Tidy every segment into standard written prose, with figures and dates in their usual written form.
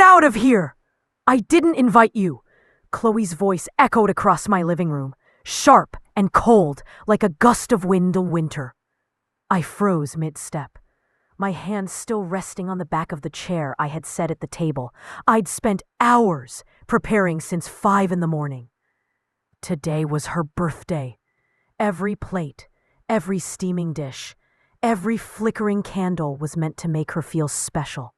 out of here! I didn't invite you. Chloe's voice echoed across my living room, sharp and cold like a gust of wind in winter. I froze mid-step, my hands still resting on the back of the chair I had set at the table. I'd spent hours preparing since 5 in the morning. Today was her birthday. Every plate, every steaming dish, every flickering candle was meant to make her feel special.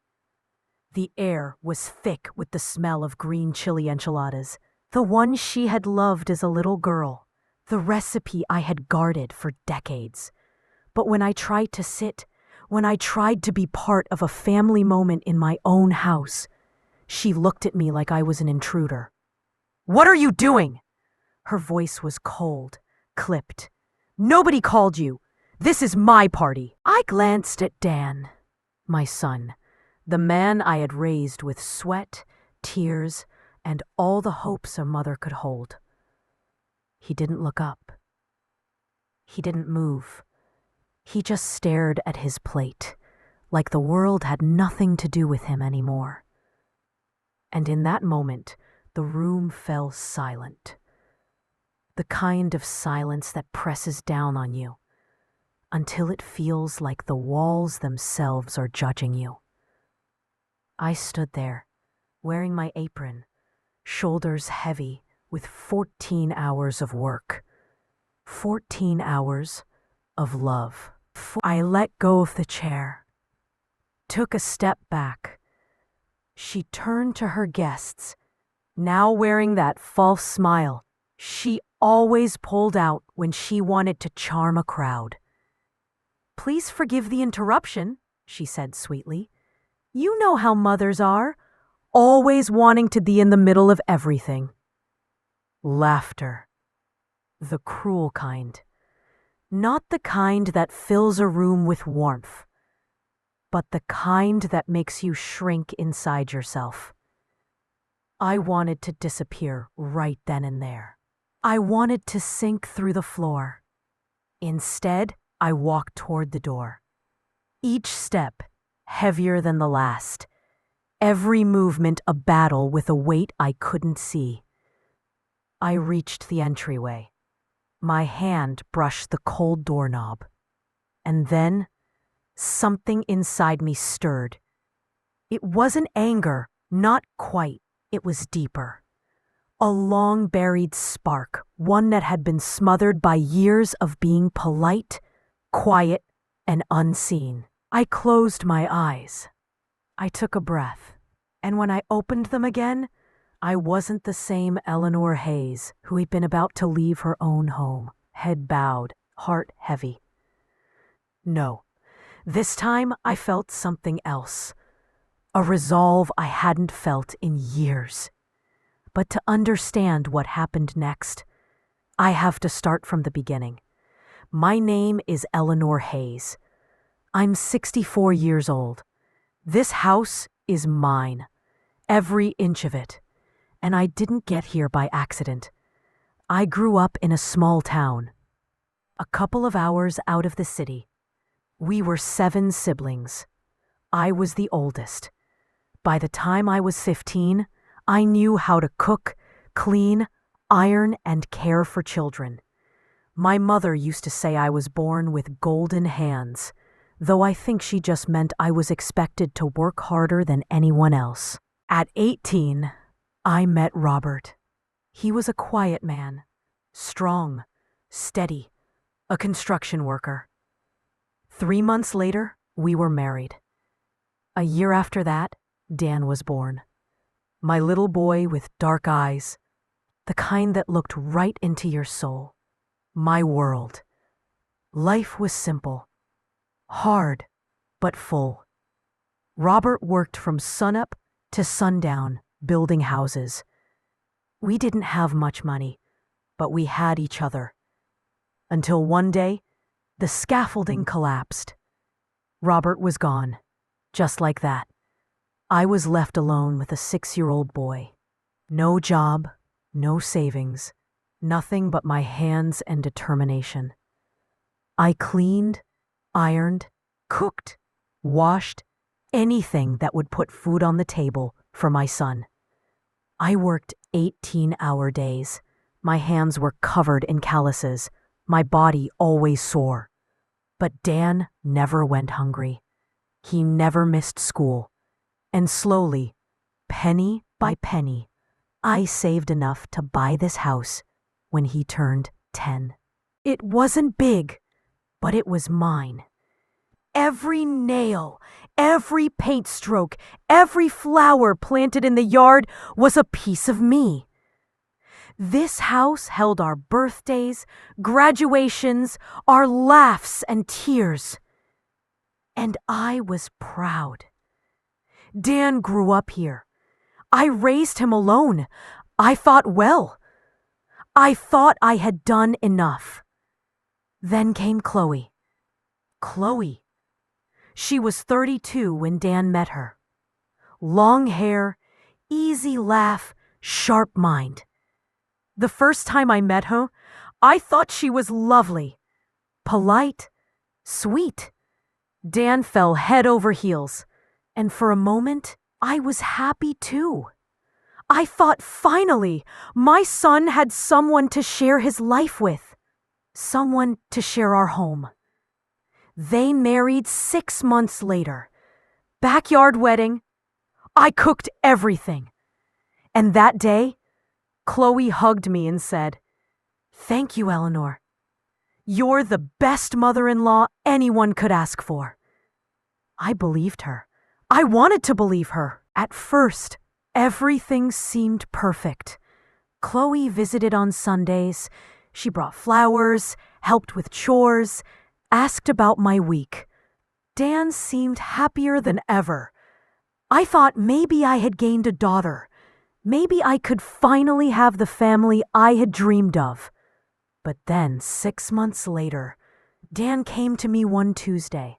The air was thick with the smell of green chili enchiladas, the one she had loved as a little girl, the recipe I had guarded for decades. But when I tried to sit, when I tried to be part of a family moment in my own house, she looked at me like I was an intruder. "What are you doing?" Her voice was cold, clipped. "Nobody called you. This is my party." I glanced at Dan, my son, the man I had raised with sweat, tears, and all the hopes a mother could hold. He didn't look up. He didn't move. He just stared at his plate, like the world had nothing to do with him anymore. And in that moment, the room fell silent. The kind of silence that presses down on you until it feels like the walls themselves are judging you. I stood there, wearing my apron, shoulders heavy with 14 hours of work. 14 hours of love. I let go of the chair, took a step back. She turned to her guests, now wearing that false smile she always pulled out when she wanted to charm a crowd. "Please forgive the interruption," she said sweetly. "You know how mothers are, always wanting to be in the middle of everything." Laughter. The cruel kind. Not the kind that fills a room with warmth, but the kind that makes you shrink inside yourself. I wanted to disappear right then and there. I wanted to sink through the floor. Instead, I walked toward the door. Each step heavier than the last. Every movement a battle with a weight I couldn't see. I reached the entryway. My hand brushed the cold doorknob. And then, something inside me stirred. It wasn't anger, not quite. It was deeper. A long-buried spark, one that had been smothered by years of being polite, quiet, and unseen. I closed my eyes. I took a breath, and when I opened them again, I wasn't the same Eleanor Hayes who had been about to leave her own home, head bowed, heart heavy. No, this time I felt something else, a resolve I hadn't felt in years. But to understand what happened next, I have to start from the beginning. My name is Eleanor Hayes. I'm 64 years old. This house is mine, every inch of it. And I didn't get here by accident. I grew up in a small town, a couple of hours out of the city. We were 7 siblings. I was the oldest. By the time I was 15, I knew how to cook, clean, iron, and care for children. My mother used to say I was born with golden hands, though I think she just meant I was expected to work harder than anyone else. At 18, I met Robert. He was a quiet man, strong, steady, a construction worker. 3 months later, we were married. A year after that, Dan was born. My little boy with dark eyes, the kind that looked right into your soul. My world. Life was simple, hard, but full. Robert worked from sunup to sundown, building houses. We didn't have much money, but we had each other. Until one day, the scaffolding collapsed. Robert was gone, just like that. I was left alone with a 6-year-old boy. No job, no savings, nothing but my hands and determination. I cleaned, ironed, cooked, washed, anything that would put food on the table for my son. I worked 18-hour days. My hands were covered in calluses, my body always sore. But Dan never went hungry. He never missed school. And slowly, penny by penny, I saved enough to buy this house when he turned 10. It wasn't big, but it was mine. Every nail, every paint stroke, every flower planted in the yard was a piece of me. This house held our birthdays, graduations, our laughs and tears. And I was proud. Dan grew up here. I raised him alone. I thought well. I thought I had done enough. Then came Chloe. Chloe. She was 32 when Dan met her. Long hair, easy laugh, sharp mind. The first time I met her, I thought she was lovely, polite, sweet. Dan fell head over heels, and for a moment, I was happy too. I thought finally, my son had someone to share his life with, someone to share our home. They married 6 months later. Backyard wedding. I cooked everything. And that day, Chloe hugged me and said, "Thank you, Eleanor. You're the best mother-in-law anyone could ask for." I believed her. I wanted to believe her. At first, everything seemed perfect. Chloe visited on Sundays. She brought flowers, helped with chores, asked about my week. Dan seemed happier than ever. I thought maybe I had gained a daughter. Maybe I could finally have the family I had dreamed of. But then, 6 months later, Dan came to me one Tuesday.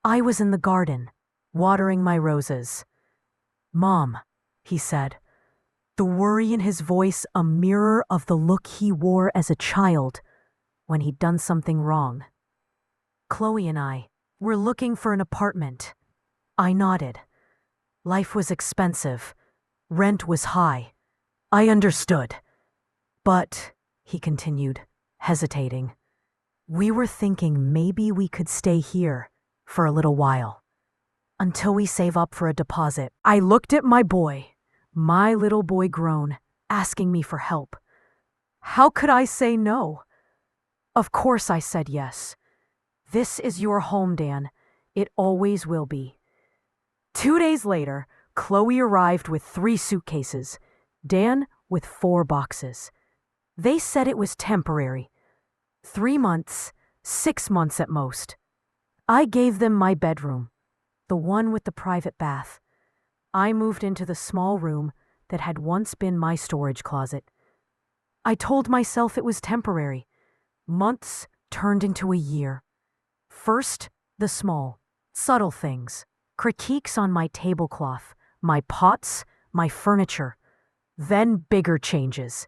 I was in the garden, watering my roses. "Mom," he said, the worry in his voice a mirror of the look he wore as a child when he'd done something wrong. Chloe and I were looking for an apartment. I nodded. Life was expensive. Rent was high. I understood. But, he continued, hesitating, we were thinking maybe we could stay here for a little while, until we save up for a deposit. I looked at my boy, my little boy grown, asking me for help. How could I say no? Of course I said yes. This is your home, Dan. It always will be. 2 days later, Chloe arrived with 3 suitcases, Dan with 4 boxes. They said it was temporary. 3 months, 6 months at most. I gave them my bedroom, the one with the private bath. I moved into the small room that had once been my storage closet. I told myself it was temporary. Months turned into a year. First, the small, subtle things. Critiques on my tablecloth, my pots, my furniture. Then bigger changes.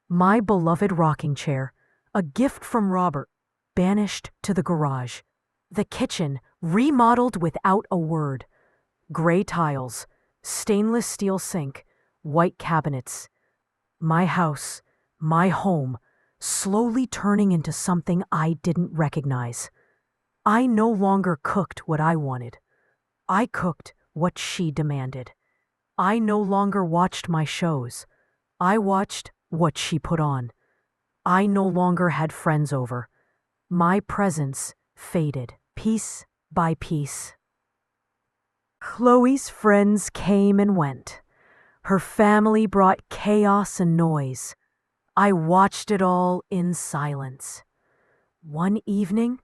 My beloved rocking chair, a gift from Robert, banished to the garage. The kitchen, remodeled without a word. Gray tiles, stainless steel sink, white cabinets. My house, my home, slowly turning into something I didn't recognize. I no longer cooked what I wanted. I cooked what she demanded. I no longer watched my shows. I watched what she put on. I no longer had friends over. My presence faded, piece by piece. Chloe's friends came and went. Her family brought chaos and noise. I watched it all in silence. One evening,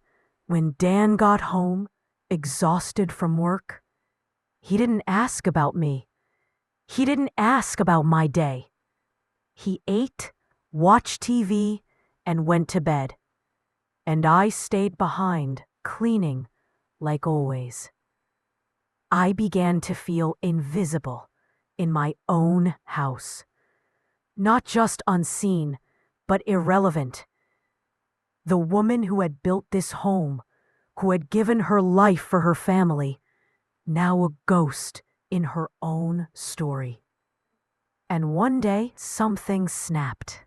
when Dan got home, exhausted from work, he didn't ask about me. He didn't ask about my day. He ate, watched TV, and went to bed. And I stayed behind, cleaning, like always. I began to feel invisible in my own house. Not just unseen, but irrelevant. The woman who had built this home, who had given her life for her family, now a ghost in her own story. And one day, something snapped.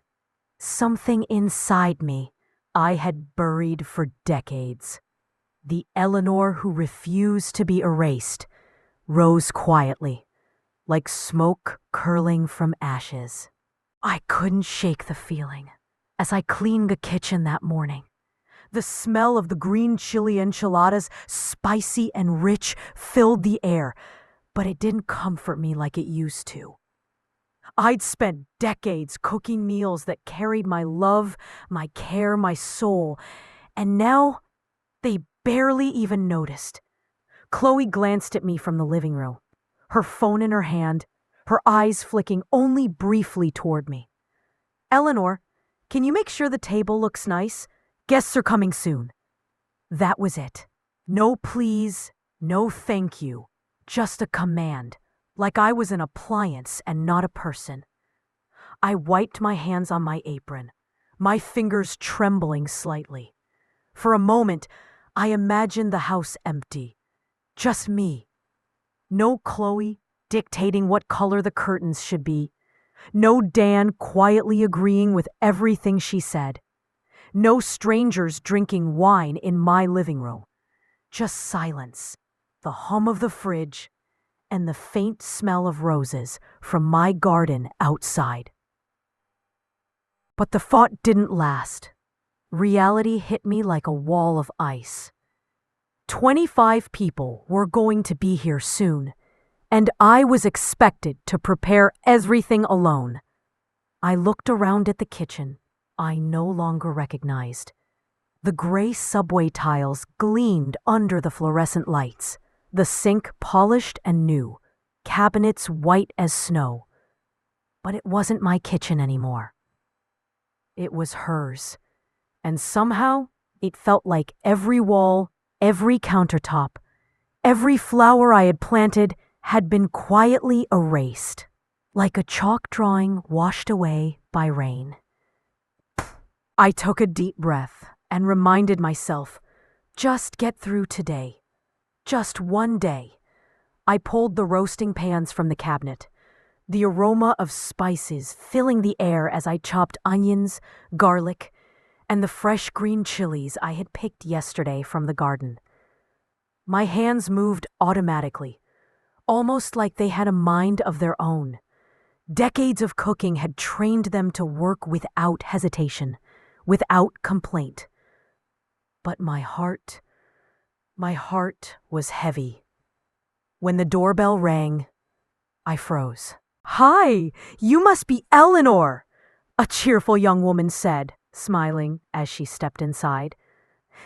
Something inside me I had buried for decades. The Eleanor who refused to be erased rose quietly, like smoke curling from ashes. I couldn't shake the feeling as I cleaned the kitchen that morning. The smell of the green chili enchiladas, spicy and rich, filled the air, but it didn't comfort me like it used to. I'd spent decades cooking meals that carried my love, my care, my soul, and now they barely even noticed. Chloe glanced at me from the living room, her phone in her hand, her eyes flicking only briefly toward me. "Eleanor, can you make sure the table looks nice? Guests are coming soon." That was it. No please, no thank you, just a command, like I was an appliance and not a person. I wiped my hands on my apron, my fingers trembling slightly. For a moment, I imagined the house empty. Just me. No Chloe dictating what color the curtains should be. No Dan quietly agreeing with everything she said. No strangers drinking wine in my living room. Just silence, the hum of the fridge, and the faint smell of roses from my garden outside. But the thought didn't last. Reality hit me like a wall of ice. 25 people were going to be here soon, and I was expected to prepare everything alone. I looked around at the kitchen I no longer recognized. The gray subway tiles gleamed under the fluorescent lights, the sink polished and new, cabinets white as snow. But it wasn't my kitchen anymore. It was hers, and somehow it felt like every wall, every countertop, every flower I had planted had been quietly erased, like a chalk drawing washed away by rain. I took a deep breath and reminded myself, just get through today. Just one day. I pulled the roasting pans from the cabinet, the aroma of spices filling the air as I chopped onions, garlic, and the fresh green chilies I had picked yesterday from the garden. My hands moved automatically, almost like they had a mind of their own. Decades of cooking had trained them to work without hesitation, without complaint. But my heart was heavy. When the doorbell rang, I froze. "Hi, you must be Eleanor," a cheerful young woman said, smiling as she stepped inside.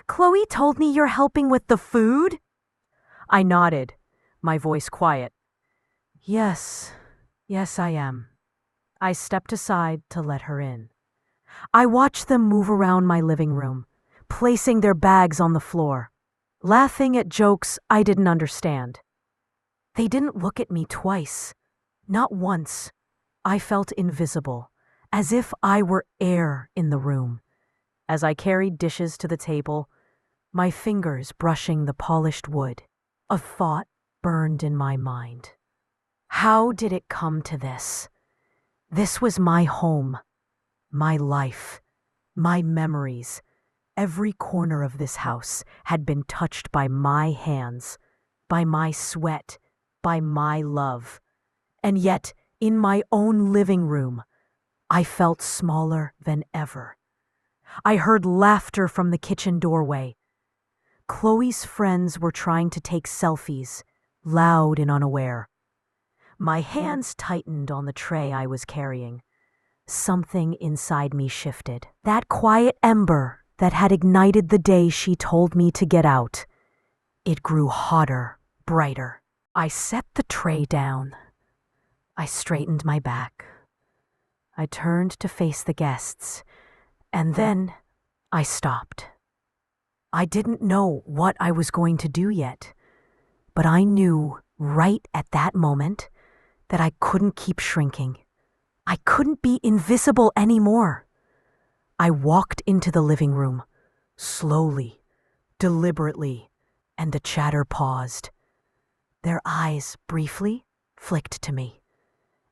"Chloe told me you're helping with the food?" I nodded, my voice quiet. Yes, I am." I stepped aside to let her in. I watched them move around my living room, placing their bags on the floor, laughing at jokes I didn't understand. They didn't look at me twice, not once. I felt invisible, as if I were air in the room. As I carried dishes to the table, my fingers brushing the polished wood, a thought burned in my mind. How did it come to this? This was my home, my life, my memories. Every corner of this house had been touched by my hands, by my sweat, by my love. And yet, in my own living room, I felt smaller than ever. I heard laughter from the kitchen doorway. Chloe's friends were trying to take selfies, loud and unaware. My hands tightened on the tray I was carrying. Something inside me shifted. That quiet ember that had ignited the day she told me to get out. It grew hotter, brighter. I set the tray down. I straightened my back. I turned to face the guests, and then I stopped. I didn't know what I was going to do yet, but I knew right at that moment that I couldn't keep shrinking. I couldn't be invisible anymore. I walked into the living room, slowly, deliberately, and the chatter paused. Their eyes briefly flicked to me,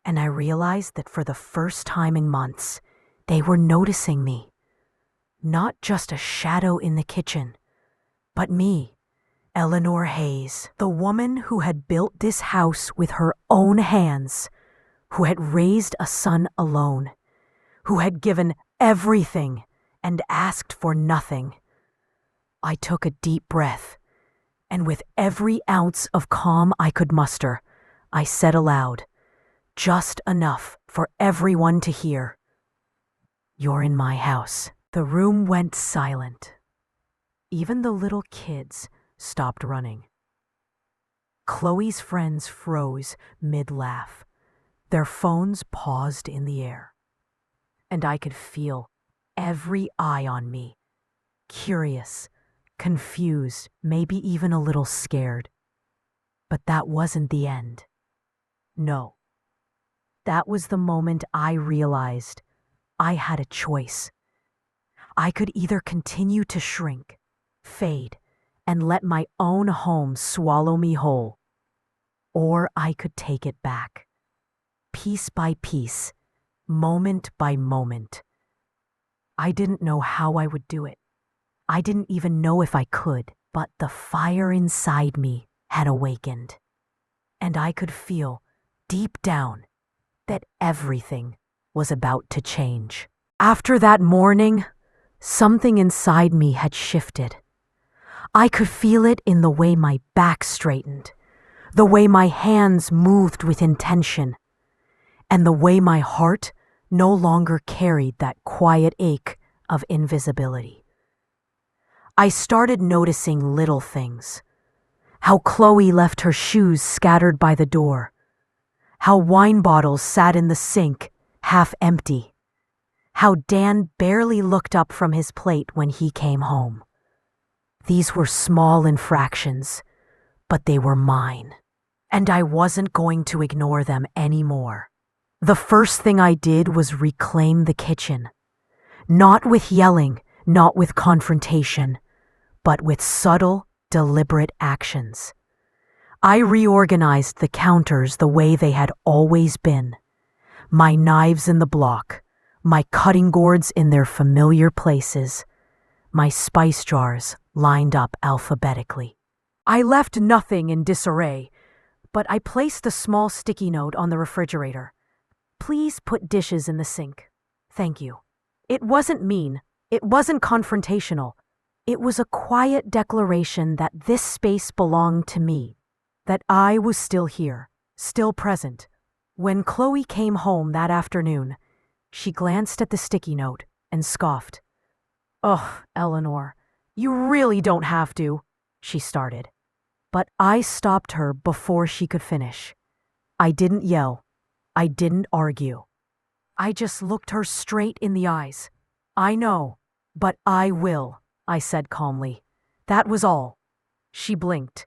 and I realized that for the first time in months, they were noticing me. Not just a shadow in the kitchen, but me, Eleanor Hayes, the woman who had built this house with her own hands, who had raised a son alone, who had given everything and asked for nothing. I took a deep breath, and with every ounce of calm I could muster, I said aloud, just enough for everyone to hear, "You're in my house." The room went silent. Even the little kids stopped running. Chloe's friends froze mid-laugh. Their phones paused in the air. And I could feel every eye on me, curious, confused, maybe even a little scared. But that wasn't the end. No. That was the moment I realized I had a choice. I could either continue to shrink, fade, and let my own home swallow me whole, or I could take it back, piece by piece, moment by moment. I didn't know how I would do it. I didn't even know if I could, but the fire inside me had awakened, and I could feel, deep down, that everything was about to change. After that morning, something inside me had shifted. I could feel it in the way my back straightened, the way my hands moved with intention, and the way my heart no longer carried that quiet ache of invisibility. I started noticing little things. How Chloe left her shoes scattered by the door. How wine bottles sat in the sink, half empty. How Dan barely looked up from his plate when he came home. These were small infractions, but they were mine, and I wasn't going to ignore them anymore. The first thing I did was reclaim the kitchen, not with yelling, not with confrontation, but with subtle, deliberate actions. I reorganized the counters the way they had always been, my knives in the block, my cutting gourds in their familiar places, my spice jars lined up alphabetically. I left nothing in disarray, but I placed a small sticky note on the refrigerator. "Please put dishes in the sink. Thank you." It wasn't mean. It wasn't confrontational. It was a quiet declaration that this space belonged to me, that I was still here, still present. When Chloe came home that afternoon, she glanced at the sticky note and scoffed. "Ugh, Eleanor, you really don't have to," she started. But I stopped her before she could finish. I didn't yell. I didn't argue. I just looked her straight in the eyes. "I know, but I will," I said calmly. That was all. She blinked,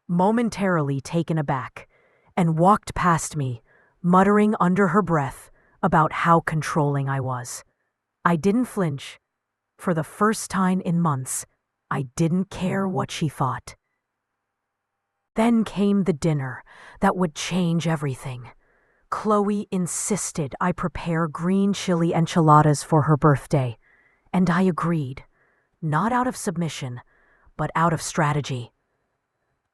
momentarily taken aback, and walked past me, muttering under her breath about how controlling I was. I didn't flinch. For the first time in months, I didn't care what she thought. Then came the dinner that would change everything. Chloe insisted I prepare green chili enchiladas for her birthday, and I agreed, not out of submission, but out of strategy.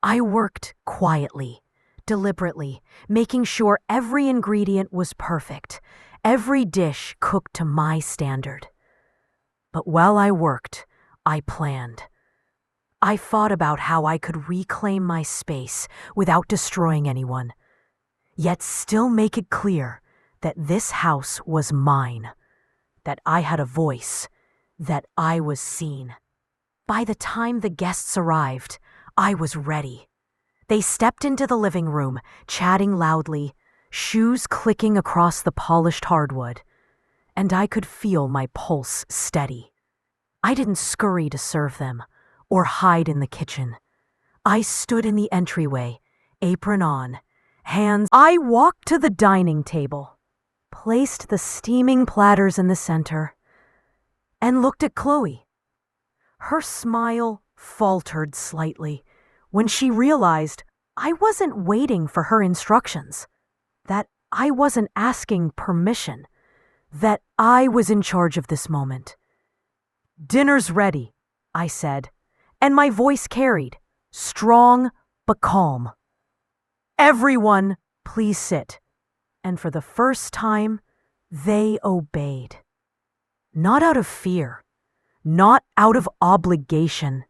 I worked quietly, deliberately, making sure every ingredient was perfect, every dish cooked to my standard. But while I worked, I planned. I thought about how I could reclaim my space without destroying anyone, yet still make it clear that this house was mine, that I had a voice, that I was seen. By the time the guests arrived, I was ready. They stepped into the living room, chatting loudly, shoes clicking across the polished hardwood, and I could feel my pulse steady. I didn't scurry to serve them or hide in the kitchen. I stood in the entryway, apron on, hands. I walked to the dining table, placed the steaming platters in the center, and looked at Chloe. Her smile faltered slightly when she realized I wasn't waiting for her instructions, that I wasn't asking permission, that I was in charge of this moment. "Dinner's ready," I said, and my voice carried, strong but calm. "Everyone, please sit." And for the first time, they obeyed. Not out of fear, not out of obligation,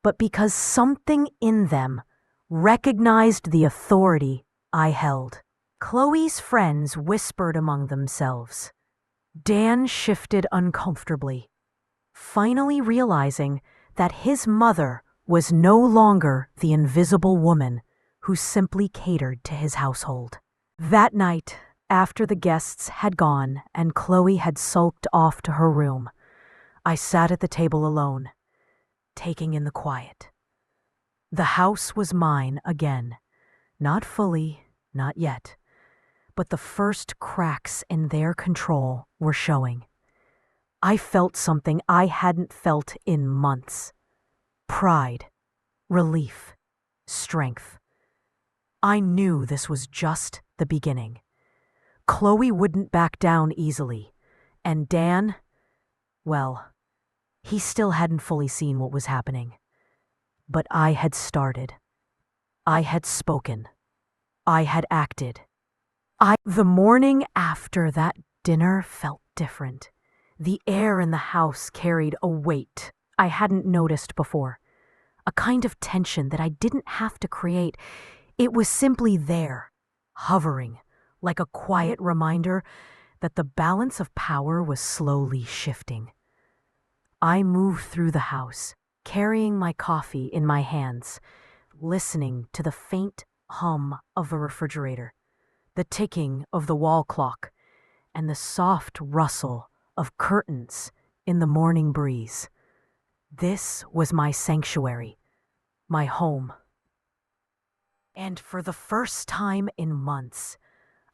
but because something in them recognized the authority I held. Chloe's friends whispered among themselves. Dan shifted uncomfortably, finally realizing that his mother was no longer the invisible woman who simply catered to his household. That night, after the guests had gone and Chloe had sulked off to her room, I sat at the table alone, taking in the quiet. The house was mine again, not fully, not yet, but the first cracks in their control were showing. I felt something I hadn't felt in months. Pride, relief, strength. I knew this was just the beginning. Chloe wouldn't back down easily, and Dan, well, he still hadn't fully seen what was happening. But I had started. I had spoken. I had acted. The morning after that dinner felt different. The air in the house carried a weight I hadn't noticed before, a kind of tension that I didn't have to create. It was simply there, hovering, like a quiet reminder that the balance of power was slowly shifting. I moved through the house, carrying my coffee in my hands, listening to the faint hum of the refrigerator, the ticking of the wall clock, and the soft rustle of curtains in the morning breeze. This was my sanctuary, my home. And for the first time in months,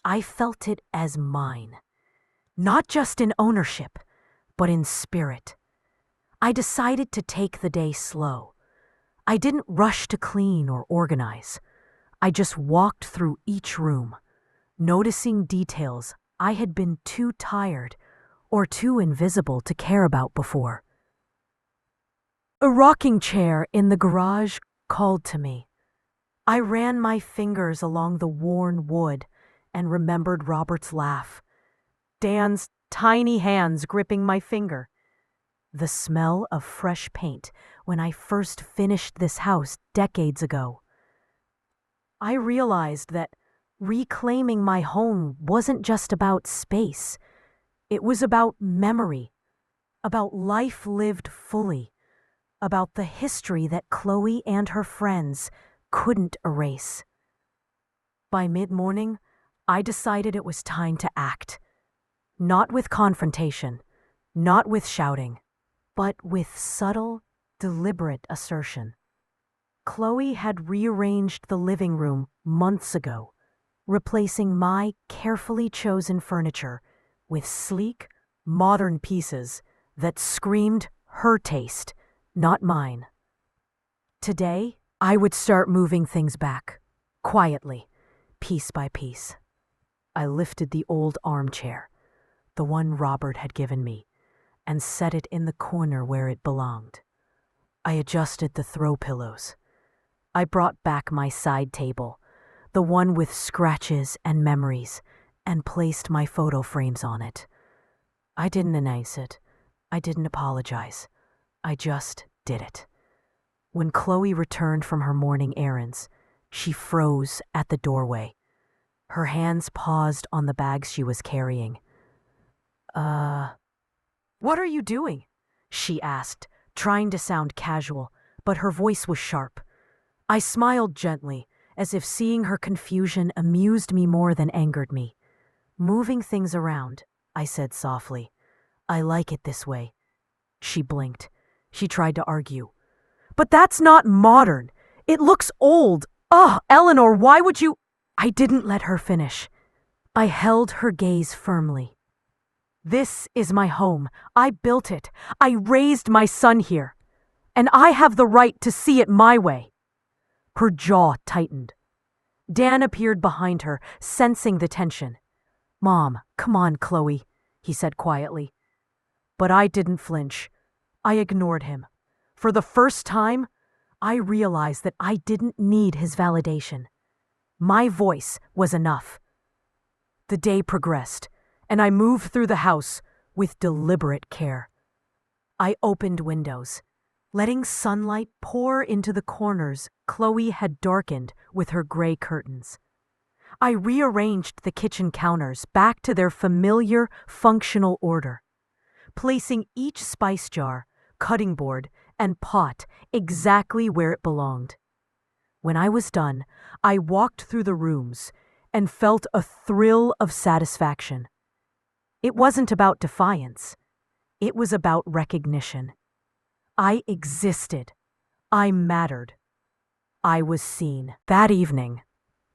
I felt it as mine, not just in ownership, but in spirit. I decided to take the day slow. I didn't rush to clean or organize. I just walked through each room, noticing details I had been too tired or too invisible to care about before. A rocking chair in the garage called to me. I ran my fingers along the worn wood and remembered Robert's laugh, Dan's tiny hands gripping my finger, the smell of fresh paint when I first finished this house decades ago. I realized that reclaiming my home wasn't just about space. It was about memory, about life lived fully, about the history that Chloe and her friends couldn't erase. By mid-morning, I decided it was time to act. Not with confrontation, not with shouting, but with subtle, deliberate assertion. Chloe had rearranged the living room months ago, replacing my carefully chosen furniture with sleek, modern pieces that screamed her taste, not mine. Today, I would start moving things back, quietly, piece by piece. I lifted the old armchair, the one Robert had given me, and set it in the corner where it belonged. I adjusted the throw pillows. I brought back my side table, the one with scratches and memories, and placed my photo frames on it. I didn't announce it. I didn't apologize. I just did it. When Chloe returned from her morning errands, she froze at the doorway. Her hands paused on the bags she was carrying. What are you doing?" she asked, trying to sound casual, but her voice was sharp. I smiled gently, as if seeing her confusion amused me more than angered me. "Moving things around," I said softly. "I like it this way." She blinked. She tried to argue. "But that's not modern. It looks old. Ugh, Eleanor, why would you—" I didn't let her finish. I held her gaze firmly. "This is my home. I built it. I raised my son here. And I have the right to see it my way. Her jaw tightened. Dan appeared behind her, sensing the tension. "Mom, come on, Chloe," he said quietly. But I didn't flinch. I ignored him. For the first time, I realized that I didn't need his validation. My voice was enough. The day progressed, and I moved through the house with deliberate care. I opened windows, letting sunlight pour into the corners Chloe had darkened with her gray curtains. I rearranged the kitchen counters back to their familiar, functional order, placing each spice jar, cutting board, and pot exactly where it belonged. When I was done, I walked through the rooms and felt a thrill of satisfaction. It wasn't about defiance. It was about recognition. I existed. I mattered. I was seen. That evening,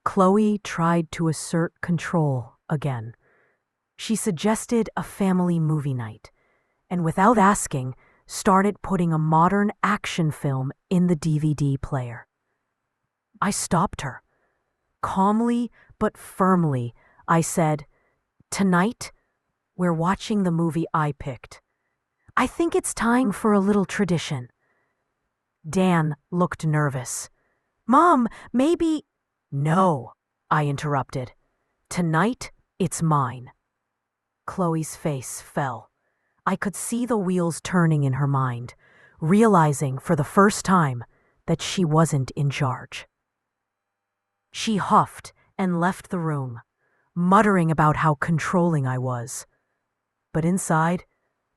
Chloe tried to assert control again. She suggested a family movie night, and without asking, started putting a modern action film in the DVD player. I stopped her. Calmly but firmly, I said, "Tonight, we're watching the movie I picked. I think it's time for a little tradition." Dan looked nervous. "Mom, maybe—" "No," I interrupted. "Tonight, it's mine." Chloe's face fell. I could see the wheels turning in her mind, realizing for the first time that she wasn't in charge. She huffed and left the room, muttering about how controlling I was. But inside,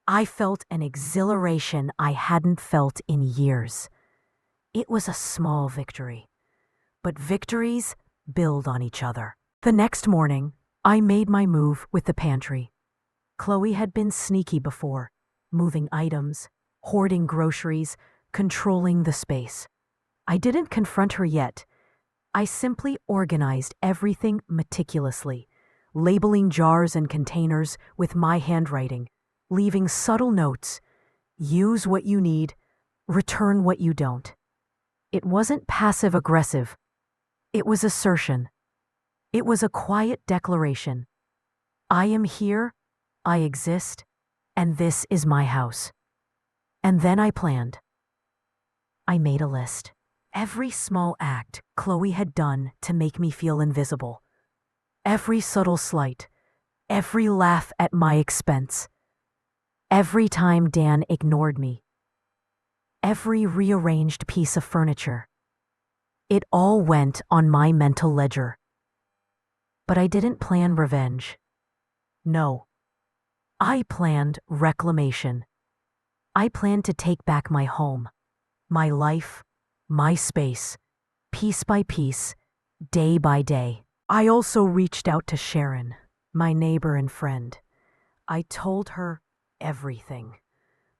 I felt an exhilaration I hadn't felt in years. It was a small victory, but victories build on each other. The next morning, I made my move with the pantry. Chloe had been sneaky before, moving items, hoarding groceries, controlling the space. I didn't confront her yet. I simply organized everything meticulously, labeling jars and containers with my handwriting, leaving subtle notes: use what you need, return what you don't. It wasn't passive-aggressive. It was assertion. It was a quiet declaration. I am here, I exist, and this is my house. And then I planned. I made a list. Every small act Chloe had done to make me feel invisible. Every subtle slight. Every laugh at my expense. Every time Dan ignored me. Every rearranged piece of furniture. It all went on my mental ledger. But I didn't plan revenge. No. I planned reclamation. I planned to take back my home, my life, my space, piece by piece, day by day. I also reached out to Sharon, my neighbor and friend. I told her everything.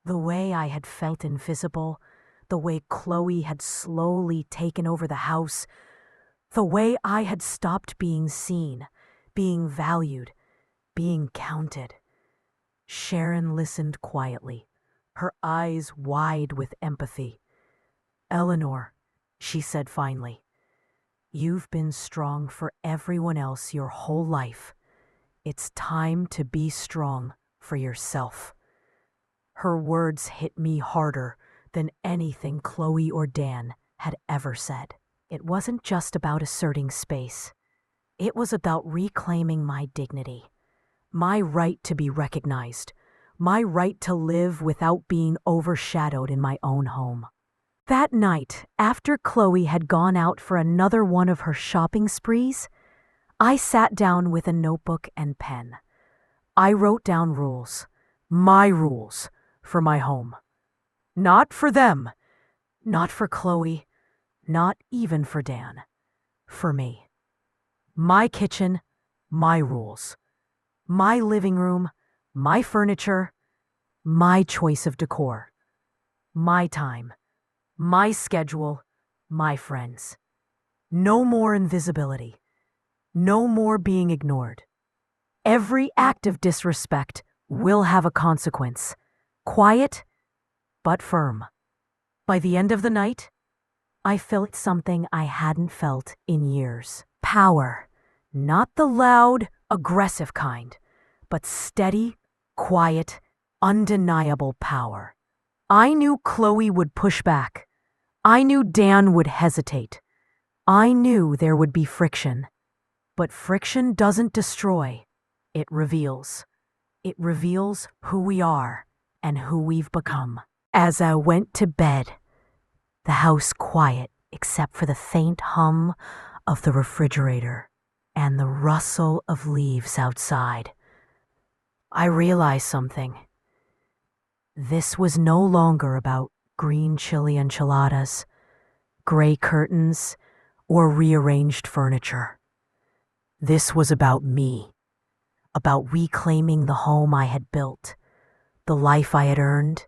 The way I had felt invisible, the way Chloe had slowly taken over the house, the way I had stopped being seen, being valued, being counted. Sharon listened quietly, her eyes wide with empathy. "Eleanor," she said finally, "you've been strong for everyone else your whole life. It's time to be strong for yourself." Her words hit me harder than anything Chloe or Dan had ever said. It wasn't just about asserting space. It was about reclaiming my dignity, my right to be recognized, my right to live without being overshadowed in my own home. That night, after Chloe had gone out for another one of her shopping sprees, I sat down with a notebook and pen. I wrote down rules, my rules, for my home. Not for them, not for Chloe, not even for Dan. For me. My kitchen, my rules. My living room, my furniture, my choice of decor. My time, my schedule, my friends. No more invisibility. No more being ignored. Every act of disrespect will have a consequence. Quiet, but firm. By the end of the night, I felt something I hadn't felt in years. Power. Not the loud, aggressive kind, but steady, quiet, undeniable power. I knew Chloe would push back. I knew Dan would hesitate. I knew there would be friction. But friction doesn't destroy. It reveals. It reveals who we are and who we've become. As I went to bed, the house quiet except for the faint hum of the refrigerator and the rustle of leaves outside, I realized something. This was no longer about green chili enchiladas, gray curtains, or rearranged furniture. This was about me, about reclaiming the home I had built, the life I had earned,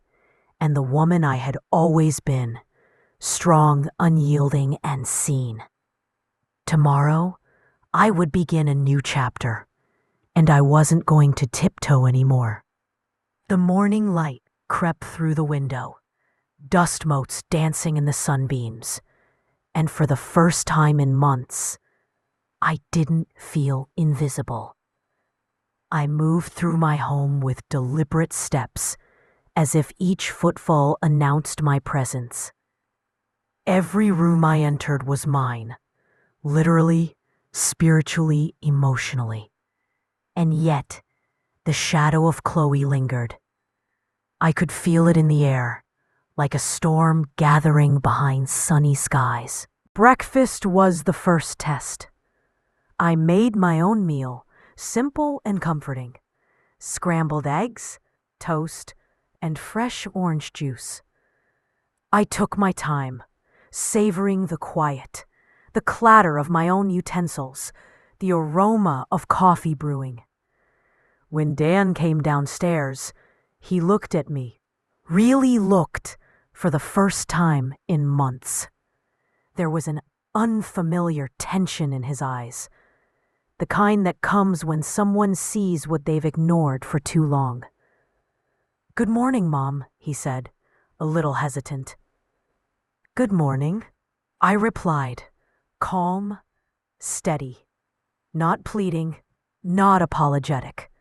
and the woman I had always been, strong, unyielding, and seen. Tomorrow, I would begin a new chapter, and I wasn't going to tiptoe anymore. The morning light crept through the window, dust motes dancing in the sunbeams, and for the first time in months, I didn't feel invisible. I moved through my home with deliberate steps, as if each footfall announced my presence. Every room I entered was mine, literally, spiritually, emotionally. And yet, the shadow of Chloe lingered. I could feel it in the air, like a storm gathering behind sunny skies. Breakfast was the first test. I made my own meal, simple and comforting. Scrambled eggs, toast, and fresh orange juice. I took my time, savoring the quiet, the clatter of my own utensils, the aroma of coffee brewing. When Dan came downstairs, he looked at me, really looked, for the first time in months. There was an unfamiliar tension in his eyes, the kind that comes when someone sees what they've ignored for too long. "Good morning, Mom," he said, a little hesitant. "Good morning," I replied, calm, steady, not pleading, not apologetic,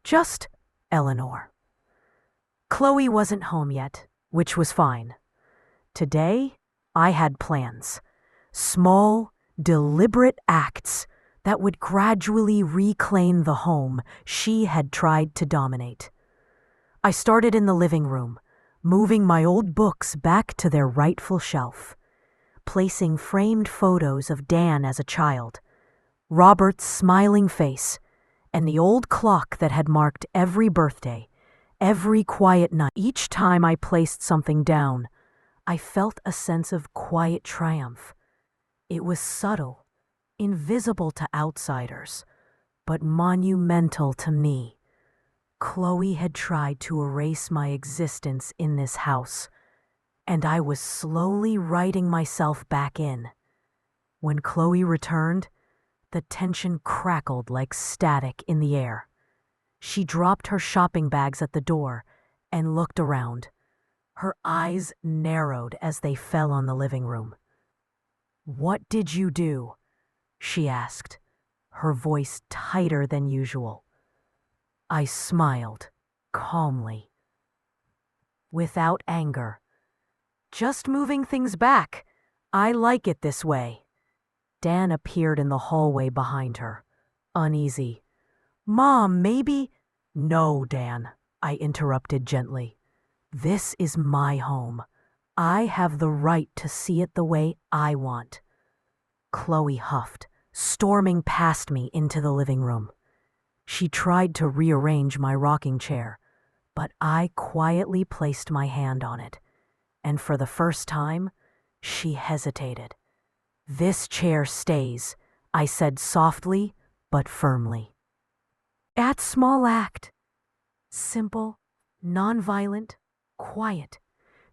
just Eleanor. Chloe wasn't home yet, which was fine. Today, I had plans, small, deliberate acts that would gradually reclaim the home she had tried to dominate. I started in the living room, moving my old books back to their rightful shelf, placing framed photos of Dan as a child, Robert's smiling face, and the old clock that had marked every birthday, every quiet night. Each time I placed something down, I felt a sense of quiet triumph. It was subtle, invisible to outsiders, but monumental to me. Chloe had tried to erase my existence in this house, and I was slowly writing myself back in. When Chloe returned, the tension crackled like static in the air. She dropped her shopping bags at the door and looked around. Her eyes narrowed as they fell on the living room. "What did you do?" she asked, her voice tighter than usual. I smiled, calmly, without anger. "Just moving things back. I like it this way." Dan appeared in the hallway behind her, uneasy. "Mom, maybe—" "No, Dan," I interrupted gently. "This is my home. I have the right to see it the way I want." Chloe huffed, storming past me into the living room. She tried to rearrange my rocking chair, but I quietly placed my hand on it, and for the first time, she hesitated. "This chair stays," I said softly but firmly. That small act, simple, nonviolent, quiet,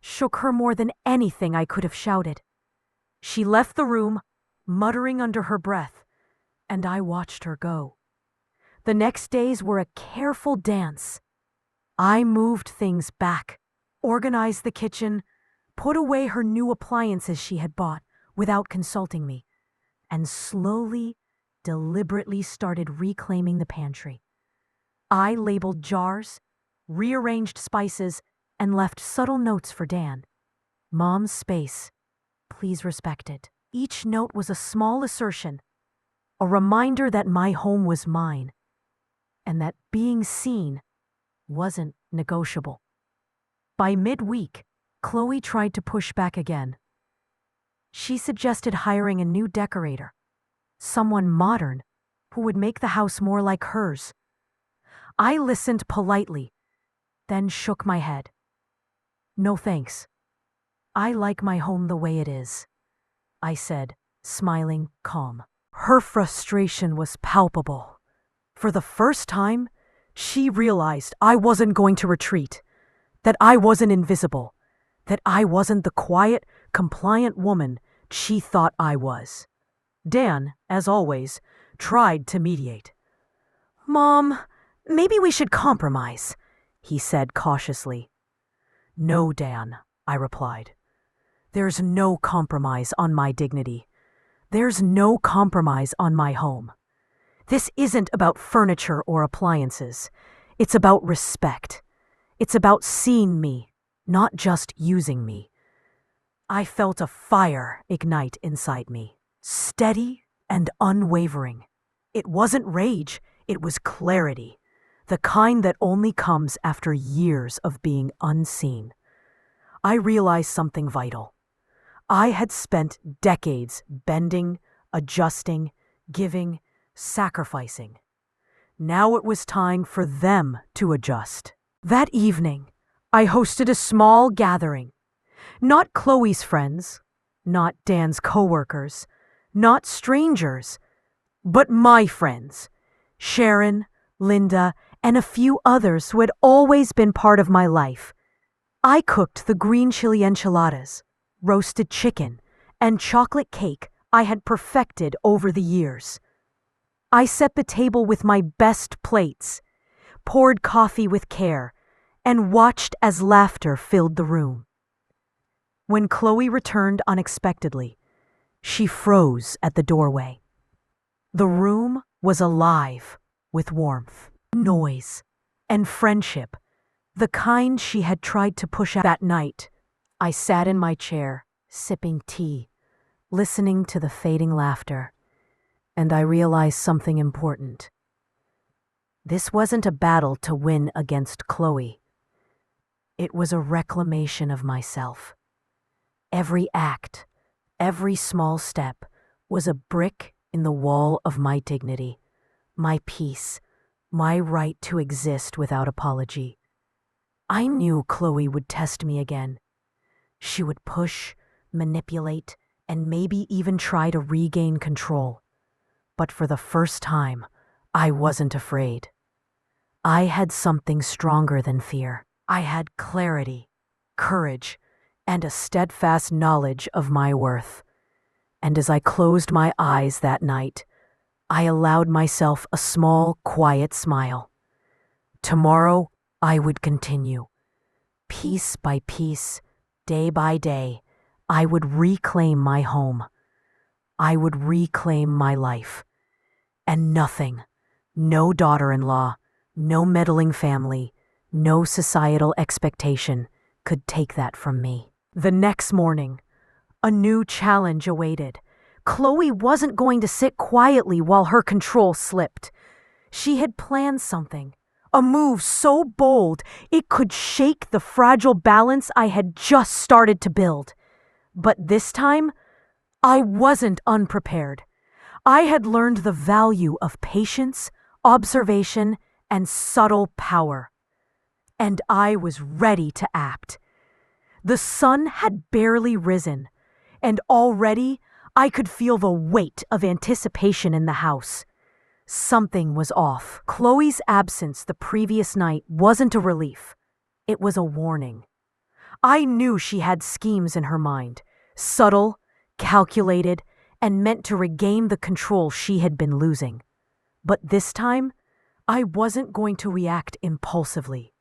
shook her more than anything I could have shouted. She left the room, muttering under her breath, and I watched her go. The next days were a careful dance. I moved things back, organized the kitchen, put away her new appliances she had bought without consulting me, and slowly, deliberately started reclaiming the pantry. I labeled jars, rearranged spices, and left subtle notes for Dan. Mom's space. Please respect it. Each note was a small assertion, a reminder that my home was mine, and that being seen wasn't negotiable. By midweek, Chloe tried to push back again. She suggested hiring a new decorator, someone modern who would make the house more like hers. I listened politely, then shook my head. No thanks. I like my home the way it is, I said, smiling calm. Her frustration was palpable. For the first time, she realized I wasn't going to retreat, that I wasn't invisible, that I wasn't the quiet, compliant woman she thought I was. Dan, as always, tried to mediate. Mom, maybe we should compromise, he said cautiously. No, Dan, I replied. There's no compromise on my dignity. There's no compromise on my home. This isn't about furniture or appliances. It's about respect. It's about seeing me, not just using me. I felt a fire ignite inside me, steady and unwavering. It wasn't rage, it was clarity, the kind that only comes after years of being unseen. I realized something vital. I had spent decades bending, adjusting, giving, sacrificing. Now it was time for them to adjust. That evening, I hosted a small gathering. Not Chloe's friends, not Dan's coworkers, not strangers, but my friends, Sharon, Linda, and a few others who had always been part of my life. I cooked the green chili enchiladas, roasted chicken, and chocolate cake I had perfected over the years. I set the table with my best plates, poured coffee with care, and watched as laughter filled the room. When Chloe returned unexpectedly, she froze at the doorway. The room was alive with warmth, noise, and friendship, the kind she had tried to push out. That night, I sat in my chair, sipping tea, listening to the fading laughter, and I realized something important. This wasn't a battle to win against Chloe. It was a reclamation of myself. Every act, every small step was a brick in the wall of my dignity, my peace, my right to exist without apology. I knew Chloe would test me again. She would push, manipulate, and maybe even try to regain control. But for the first time, I wasn't afraid. I had something stronger than fear. I had clarity, courage, and a steadfast knowledge of my worth. And as I closed my eyes that night, I allowed myself a small, quiet smile. Tomorrow, I would continue. Piece by piece, day by day, I would reclaim my home. I would reclaim my life. And nothing, no daughter-in-law, no meddling family, no societal expectation could take that from me. The next morning, a new challenge awaited. Chloe wasn't going to sit quietly while her control slipped. She had planned something, a move so bold it could shake the fragile balance I had just started to build. But this time, I wasn't unprepared. I had learned the value of patience, observation, and subtle power. And I was ready to act. The sun had barely risen, and already I could feel the weight of anticipation in the house. Something was off. Chloe's absence the previous night wasn't a relief. It was a warning. I knew she had schemes in her mind, subtle, calculated, and meant to regain the control she had been losing. But this time, I wasn't going to react impulsively.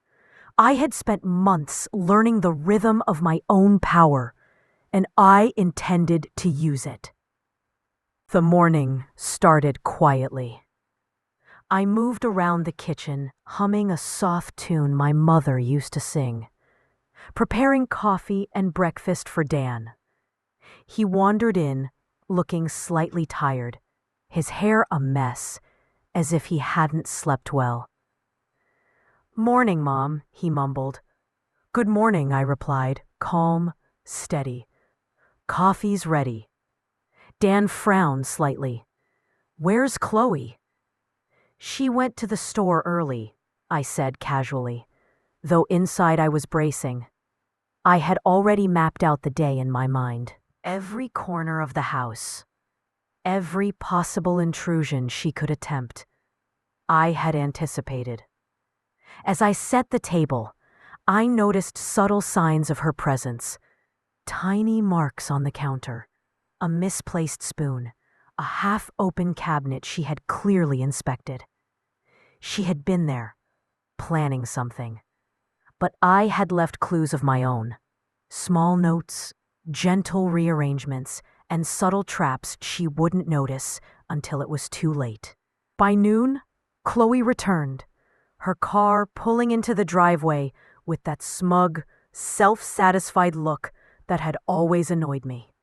I had spent months learning the rhythm of my own power, and I intended to use it. The morning started quietly. I moved around the kitchen, humming a soft tune my mother used to sing, preparing coffee and breakfast for Dan. He wandered in, looking slightly tired, his hair a mess, as if he hadn't slept well. "Morning, Mom," he mumbled. "Good morning," I replied, calm, steady. "Coffee's ready." Dan frowned slightly. "Where's Chloe?" "She went to the store early," I said casually, though inside I was bracing. I had already mapped out the day in my mind. Every corner of the house, every possible intrusion she could attempt, I had anticipated. As I set the table, I noticed subtle signs of her presence. Tiny marks on the counter, a misplaced spoon, a half-open cabinet she had clearly inspected. She had been there, planning something. But I had left clues of my own. Small notes, gentle rearrangements, and subtle traps she wouldn't notice until it was too late. By noon, Chloe returned, her car pulling into the driveway with that smug, self-satisfied look that had always annoyed me.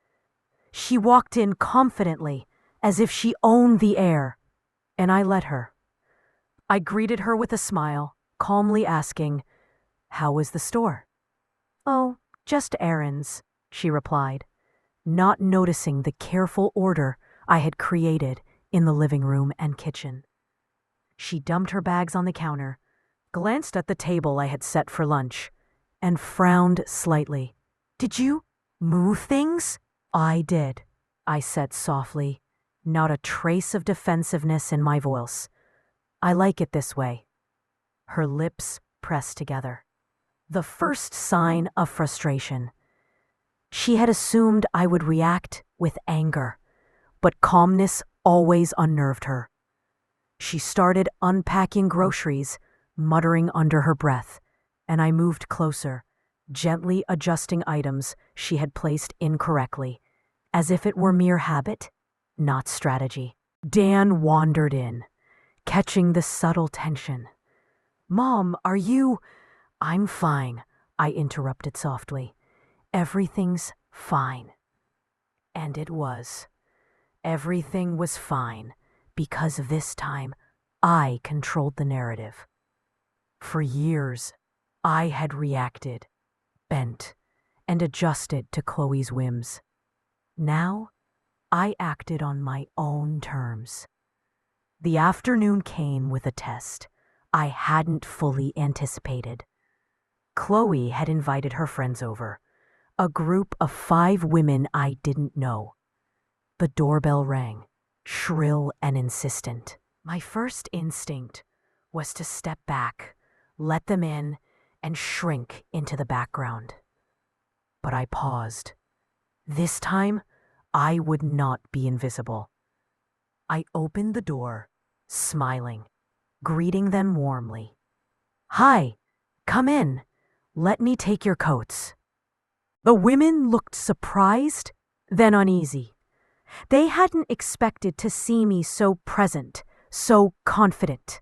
She walked in confidently, as if she owned the air, and I let her. I greeted her with a smile, calmly asking, "How was the store?" "Oh, just errands," she replied, not noticing the careful order I had created in the living room and kitchen. She dumped her bags on the counter, glanced at the table I had set for lunch, and frowned slightly. "Did you move things?" "I did," I said softly, not a trace of defensiveness in my voice. "I like it this way." Her lips pressed together. The first sign of frustration. She had assumed I would react with anger, but calmness always unnerved her. She started unpacking groceries, muttering under her breath, and I moved closer, gently adjusting items she had placed incorrectly, as if it were mere habit, not strategy. Dan wandered in, catching the subtle tension. "Mom, are you—" "I'm fine," I interrupted softly. "Everything's fine." And it was. Everything was fine, because this time I controlled the narrative. For years, I had reacted, bent, and adjusted to Chloe's whims. Now, I acted on my own terms. The afternoon came with a test I hadn't fully anticipated. Chloe had invited her friends over, a group of 5 women I didn't know. The doorbell rang, shrill and insistent. My first instinct was to step back, let them in, and shrink into the background. But I paused. This time, I would not be invisible. I opened the door, smiling, greeting them warmly. "Hi, come in. Let me take your coats." The women looked surprised, then uneasy. They hadn't expected to see me so present, so confident.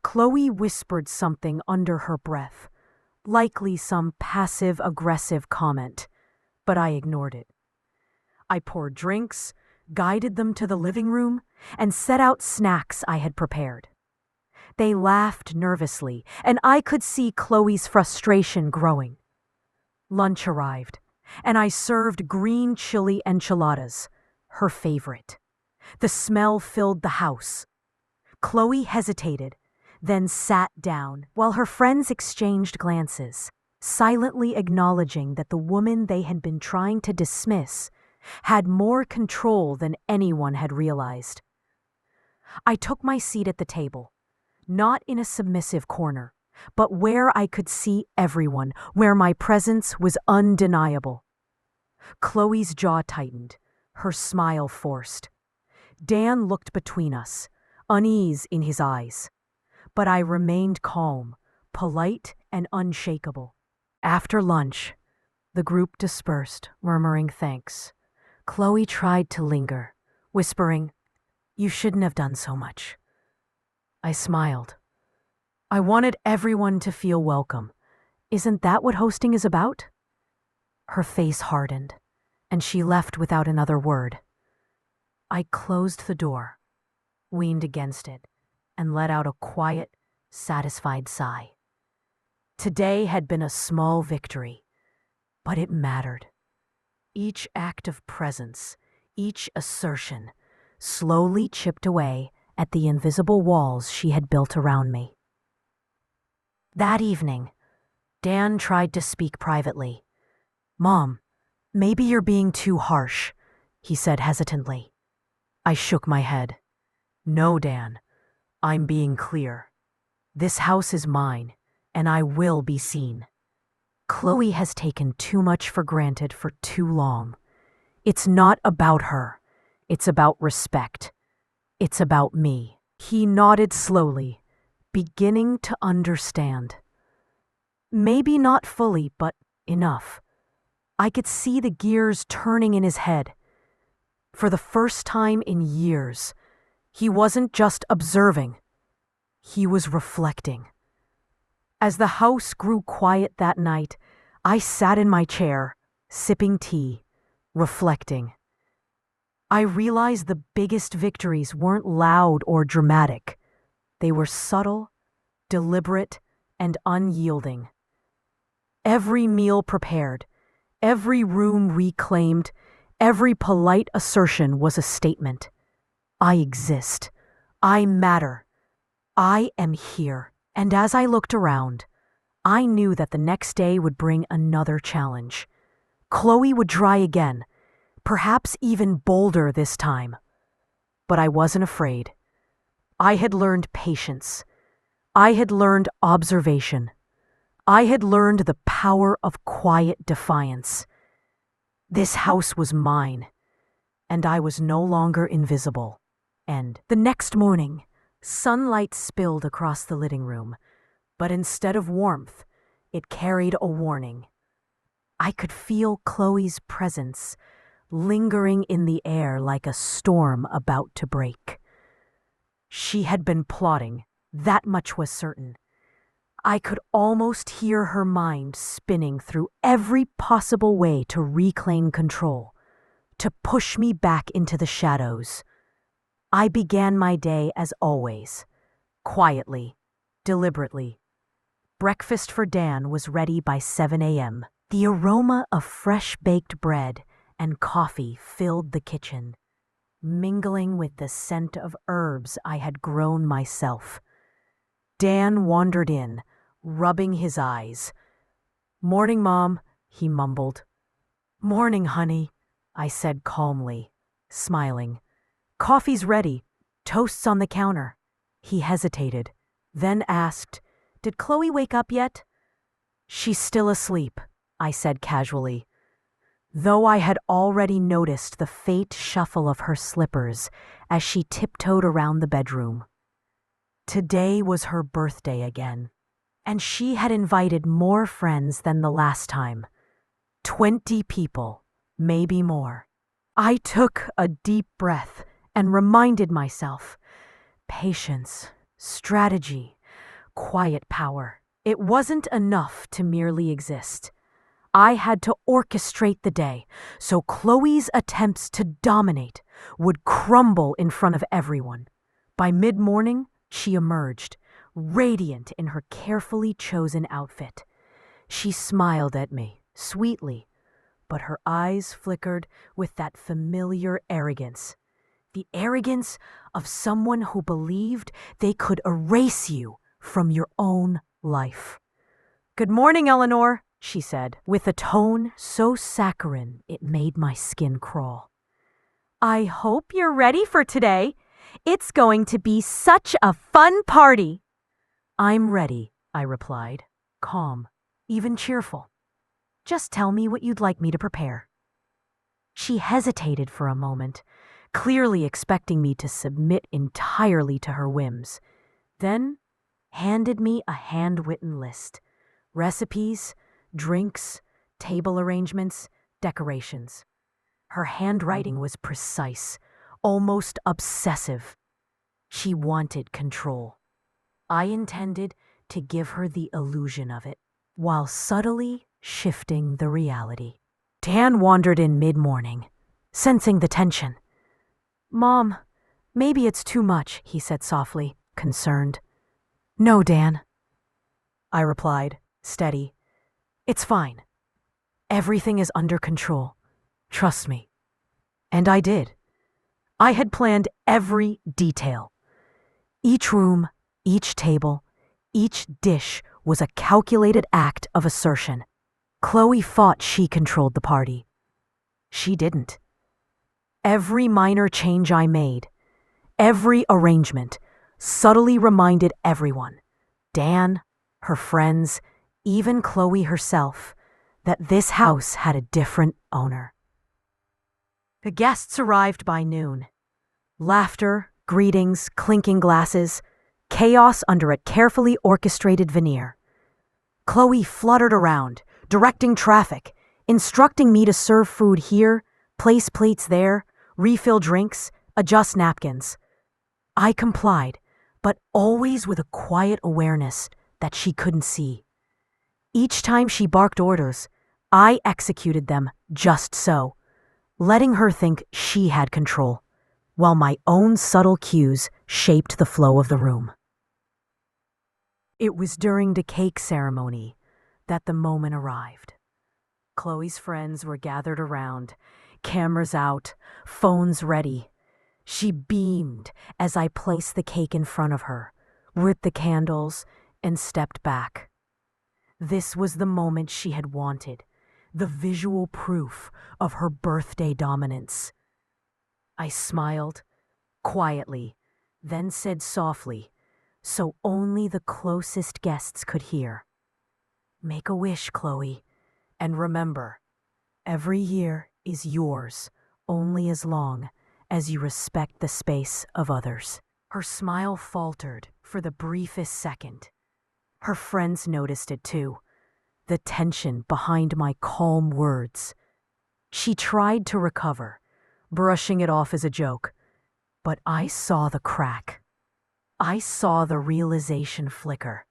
Chloe whispered something under her breath, likely some passive-aggressive comment, but I ignored it. I poured drinks, guided them to the living room, and set out snacks I had prepared. They laughed nervously, and I could see Chloe's frustration growing. Lunch arrived, and I served green chili enchiladas, her favorite. The smell filled the house. Chloe hesitated, then sat down while her friends exchanged glances, silently acknowledging that the woman they had been trying to dismiss had more control than anyone had realized. I took my seat at the table, not in a submissive corner, but where I could see everyone, where my presence was undeniable. Chloe's jaw tightened, her smile forced. Dan looked between us, unease in his eyes. But I remained calm, polite and unshakable. After lunch, the group dispersed, murmuring thanks. Chloe tried to linger, whispering, "You shouldn't have done so much." I smiled. I wanted everyone to feel welcome. Isn't that what hosting is about? Her face hardened, and she left without another word. I closed the door, leaned against it, and let out a quiet, satisfied sigh. Today had been a small victory, but it mattered. Each act of presence, each assertion, slowly chipped away at the invisible walls she had built around me. That evening, Dan tried to speak privately. "Mom, maybe you're being too harsh," he said hesitantly. I shook my head. "No, Dan, I'm being clear. This house is mine, and I will be seen. Chloe has taken too much for granted for too long. It's not about her. It's about respect. It's about me." He nodded slowly, beginning to understand. Maybe not fully, but enough. I could see the gears turning in his head. For the first time in years, he wasn't just observing. He was reflecting. As the house grew quiet that night, I sat in my chair, sipping tea, reflecting. I realized the biggest victories weren't loud or dramatic. They were subtle, deliberate, and unyielding. Every meal prepared, every room reclaimed, every polite assertion was a statement. I exist. I matter. I am here. And as I looked around, I knew that the next day would bring another challenge. Chloe would try again, perhaps even bolder this time. But I wasn't afraid. I had learned patience. I had learned observation. I had learned the power of quiet defiance. This house was mine, and I was no longer invisible. And the next morning, sunlight spilled across the living room, but instead of warmth, it carried a warning. I could feel Chloe's presence lingering in the air like a storm about to break. She had been plotting, that much was certain. I could almost hear her mind spinning through every possible way to reclaim control, to push me back into the shadows. I began my day as always, quietly, deliberately. Breakfast for Dan was ready by 7 a.m. The aroma of fresh-baked bread and coffee filled the kitchen, mingling with the scent of herbs I had grown myself. Dan wandered in, rubbing his eyes. "Morning, Mom," he mumbled. "Morning, honey," I said calmly, smiling. "Coffee's ready. Toast's on the counter." He hesitated, then asked, "Did Chloe wake up yet?" "She's still asleep," I said casually, though I had already noticed the faint shuffle of her slippers as she tiptoed around the bedroom. Today was her birthday again, and she had invited more friends than the last time. 20 people, maybe more. I took a deep breath and reminded myself, patience, strategy, quiet power. It wasn't enough to merely exist. I had to orchestrate the day so Chloe's attempts to dominate would crumble in front of everyone. By mid-morning, she emerged, radiant in her carefully chosen outfit. She smiled at me, sweetly, but her eyes flickered with that familiar arrogance. The arrogance of someone who believed they could erase you from your own life. "Good morning, Eleanor," she said, with a tone so saccharine it made my skin crawl. "I hope you're ready for today. It's going to be such a fun party." "I'm ready," I replied, calm, even cheerful. "Just tell me what you'd like me to prepare." She hesitated for a moment, clearly expecting me to submit entirely to her whims. Then handed me a handwritten list: recipes, drinks, table arrangements, decorations. Her handwriting was precise, almost obsessive. She wanted control. I intended to give her the illusion of it, while subtly shifting the reality. Dan wandered in mid-morning, sensing the tension. "Mom, maybe it's too much," he said softly, concerned. "No, Dan," I replied, steady. "It's fine. Everything is under control. Trust me." And I did. I had planned every detail. Each room, each table, each dish was a calculated act of assertion. Chloe thought she controlled the party. She didn't. Every minor change I made, every arrangement, subtly reminded everyone, Dan, her friends, even Chloe herself, that this house had a different owner. The guests arrived by noon. Laughter, greetings, clinking glasses, chaos under a carefully orchestrated veneer. Chloe fluttered around, directing traffic, instructing me to serve food here, place plates there, refill drinks, adjust napkins. I complied, but always with a quiet awareness that she couldn't see. Each time she barked orders, I executed them just so, letting her think she had control, while my own subtle cues shaped the flow of the room. It was during the cake ceremony that the moment arrived. Chloe's friends were gathered around, cameras out, phones ready. She beamed as I placed the cake in front of her, lit the candles, and stepped back. This was the moment she had wanted, the visual proof of her birthday dominance. I smiled, quietly, then said softly, so only the closest guests could hear, "Make a wish, Chloe, and remember, every year is yours only as long as you respect the space of others." Her smile faltered for the briefest second. Her friends noticed it too, the tension behind my calm words. She tried to recover, brushing it off as a joke, but I saw the crack. I saw the realization flicker.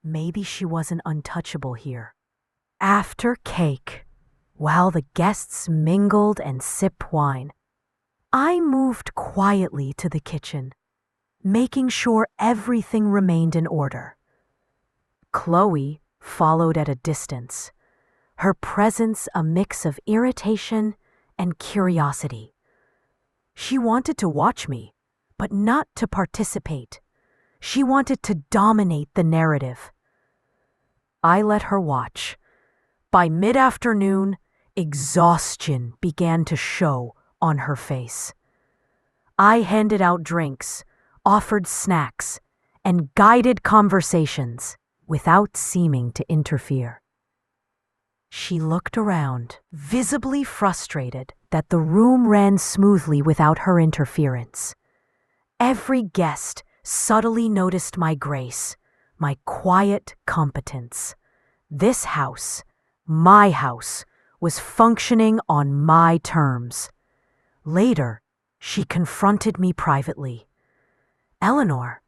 Maybe she wasn't untouchable here. After cake, while the guests mingled and sipped wine, I moved quietly to the kitchen, making sure everything remained in order. Chloe followed at a distance, her presence a mix of irritation and curiosity. She wanted to watch me, but not to participate. She wanted to dominate the narrative. I let her watch. By mid-afternoon, exhaustion began to show on her face. I handed out drinks, offered snacks, and guided conversations without seeming to interfere. She looked around, visibly frustrated that the room ran smoothly without her interference. Every guest subtly noticed my grace, my quiet competence. This house, my house, was functioning on my terms. Later, she confronted me privately. "Eleanor,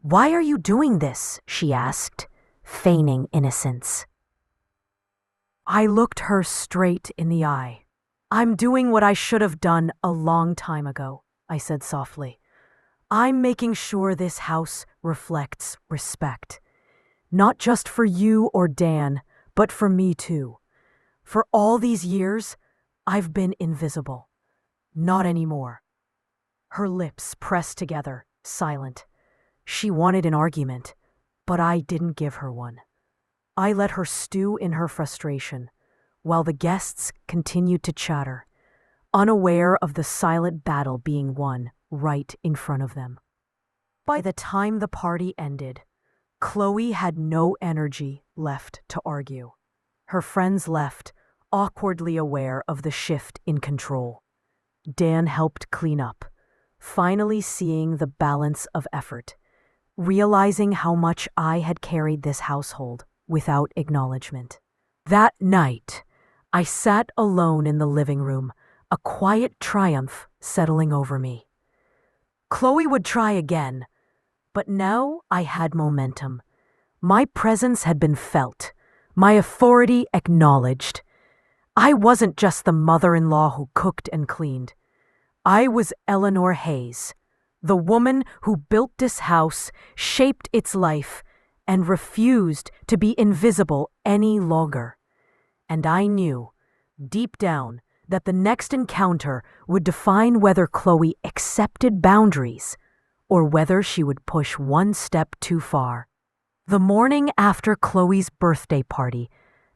why are you doing this?" she asked, feigning innocence. I looked her straight in the eye. "I'm doing what I should have done a long time ago," I said softly. "I'm making sure this house reflects respect. Not just for you or Dan, but for me too. For all these years, I've been invisible. Not anymore." Her lips pressed together, silent. She wanted an argument, but I didn't give her one. I let her stew in her frustration, while the guests continued to chatter, unaware of the silent battle being won right in front of them. By the time the party ended, Chloe had no energy left to argue. Her friends left, awkwardly aware of the shift in control. Dan helped clean up, finally seeing the balance of effort, realizing how much I had carried this household without acknowledgement. That night, I sat alone in the living room, a quiet triumph settling over me. Chloe would try again, but now I had momentum. My presence had been felt, my authority acknowledged. I wasn't just the mother-in-law who cooked and cleaned. I was Eleanor Hayes, the woman who built this house, shaped its life, and refused to be invisible any longer. And I knew, deep down, that the next encounter would define whether Chloe accepted boundaries or whether she would push one step too far. The morning after Chloe's birthday party,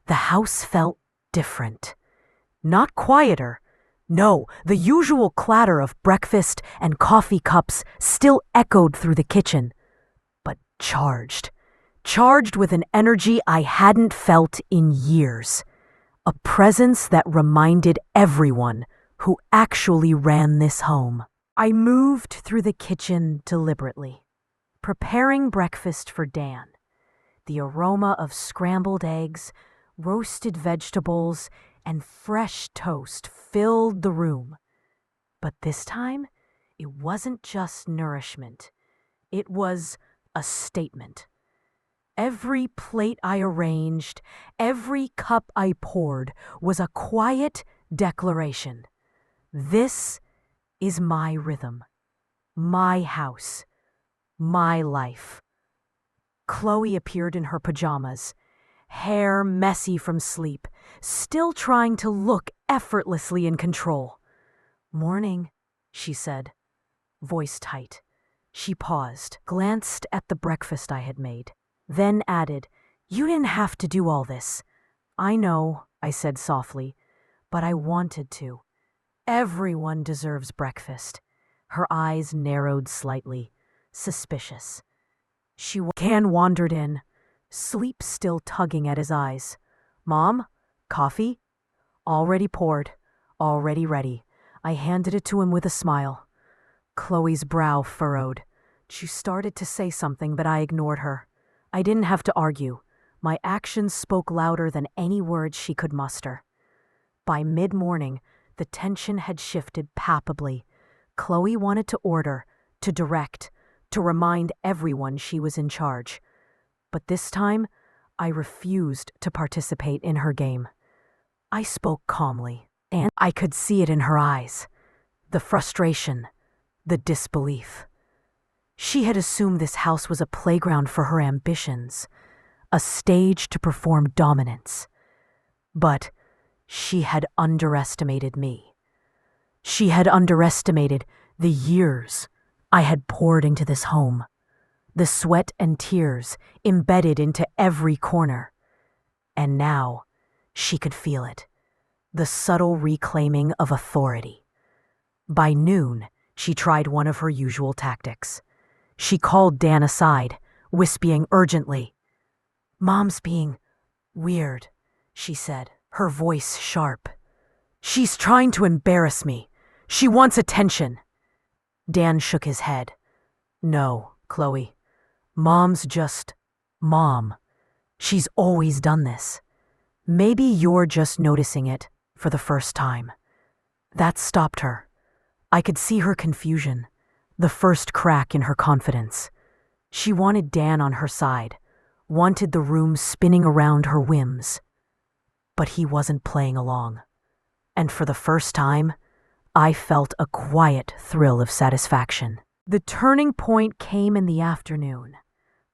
the house felt different. Not quieter. No, the usual clatter of breakfast and coffee cups still echoed through the kitchen, but charged with an energy I hadn't felt in years. A presence that reminded everyone who actually ran this home. I moved through the kitchen deliberately, preparing breakfast for Dan. The aroma of scrambled eggs, roasted vegetables, and fresh toast filled the room. But this time, it wasn't just nourishment. It was a statement. Every plate I arranged, every cup I poured was a quiet declaration. This is my rhythm, my house, my life. Chloe appeared in her pajamas, hair messy from sleep, still trying to look effortlessly in control. "Morning," she said, voice tight. She paused, glanced at the breakfast I had made, then added, "You didn't have to do all this." "I know," I said softly, "but I wanted to. Everyone deserves breakfast." Her eyes narrowed slightly, suspicious. Can wandered in, sleep still tugging at his eyes. "Mom, coffee?" "Already poured, already ready." I handed it to him with a smile. Chloe's brow furrowed. She started to say something, but I ignored her. I didn't have to argue. My actions spoke louder than any words she could muster. By mid-morning, the tension had shifted palpably. Chloe wanted to order, to direct, to remind everyone she was in charge. But this time, I refused to participate in her game. I spoke calmly, and I could see it in her eyes. The frustration, the disbelief. She had assumed this house was a playground for her ambitions, a stage to perform dominance. But she had underestimated me. She had underestimated the years I had poured into this home, the sweat and tears embedded into every corner. And now she could feel it, the subtle reclaiming of authority. By noon, she tried one of her usual tactics. She called Dan aside, whispering urgently. "Mom's being weird," she said, her voice sharp. "She's trying to embarrass me. She wants attention." Dan shook his head. "No, Chloe. Mom's just Mom. She's always done this. Maybe you're just noticing it for the first time." That stopped her. I could see her confusion, the first crack in her confidence. She wanted Dan on her side, wanted the room spinning around her whims. But he wasn't playing along. And for the first time, I felt a quiet thrill of satisfaction. The turning point came in the afternoon.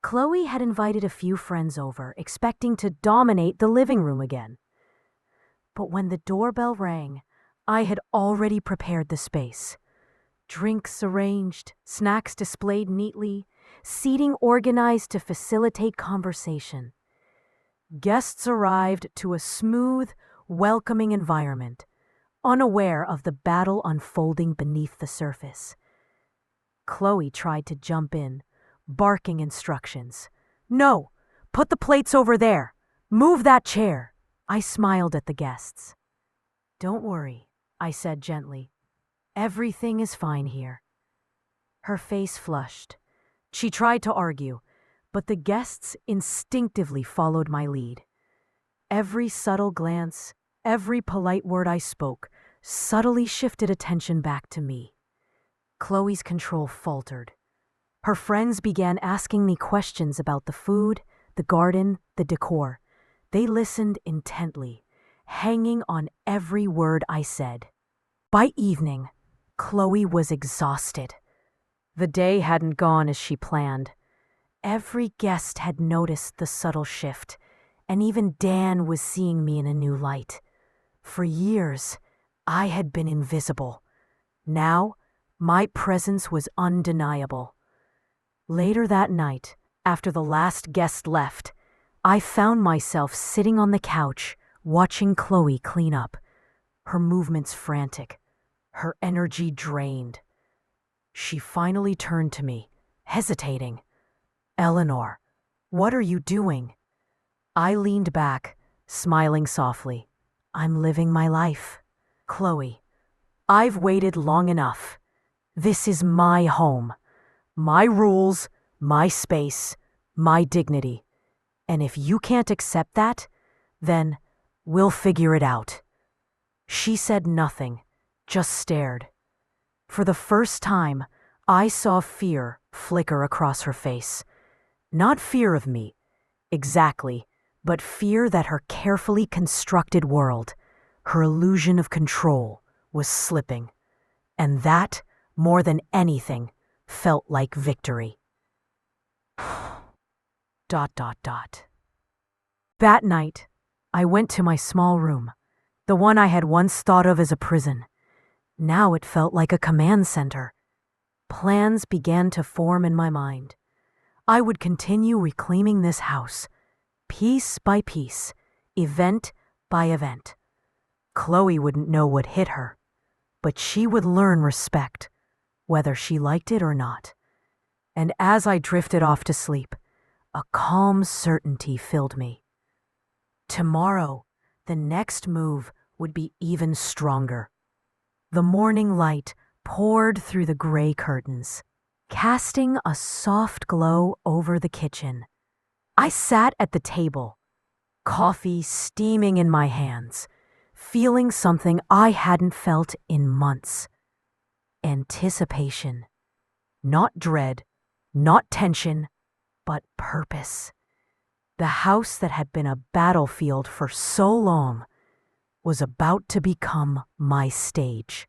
Chloe had invited a few friends over, expecting to dominate the living room again. But when the doorbell rang, I had already prepared the space. Drinks arranged, snacks displayed neatly, seating organized to facilitate conversation. Guests arrived to a smooth, welcoming environment, unaware of the battle unfolding beneath the surface. Chloe tried to jump in, barking instructions. "No, put the plates over there. Move that chair." I smiled at the guests. "Don't worry," I said gently. "Everything is fine here." Her face flushed. She tried to argue, but the guests instinctively followed my lead. Every subtle glance, every polite word I spoke, subtly shifted attention back to me. Chloe's control faltered. Her friends began asking me questions about the food, the garden, the decor. They listened intently, hanging on every word I said. By evening, Chloe was exhausted. The day hadn't gone as she planned. Every guest had noticed the subtle shift, and even Dan was seeing me in a new light. For years, I had been invisible. Now, my presence was undeniable. Later that night, after the last guest left, I found myself sitting on the couch, watching Chloe clean up. Her movements frantic, her energy drained. She finally turned to me, hesitating. "Eleanor, what are you doing?" I leaned back, smiling softly. "I'm living my life." "Chloe, I've waited long enough. This is my home, my rules, my space, my dignity. And if you can't accept that, then we'll figure it out." She said nothing, just stared. For the first time, I saw fear flicker across her face. Not fear of me, exactly, but fear that her carefully constructed world, her illusion of control, was slipping. And that, more than anything, felt like victory. Dot, dot, dot. That night, I went to my small room, the one I had once thought of as a prison. Now it felt like a command center. Plans began to form in my mind. I would continue reclaiming this house, piece by piece, event by event. Chloe wouldn't know what hit her, but she would learn respect, whether she liked it or not. And as I drifted off to sleep, a calm certainty filled me. Tomorrow, the next move would be even stronger. The morning light poured through the gray curtains, casting a soft glow over the kitchen. I sat at the table, coffee steaming in my hands, feeling something I hadn't felt in months. Anticipation. Not dread, not tension, but purpose. The house that had been a battlefield for so long was about to become my stage.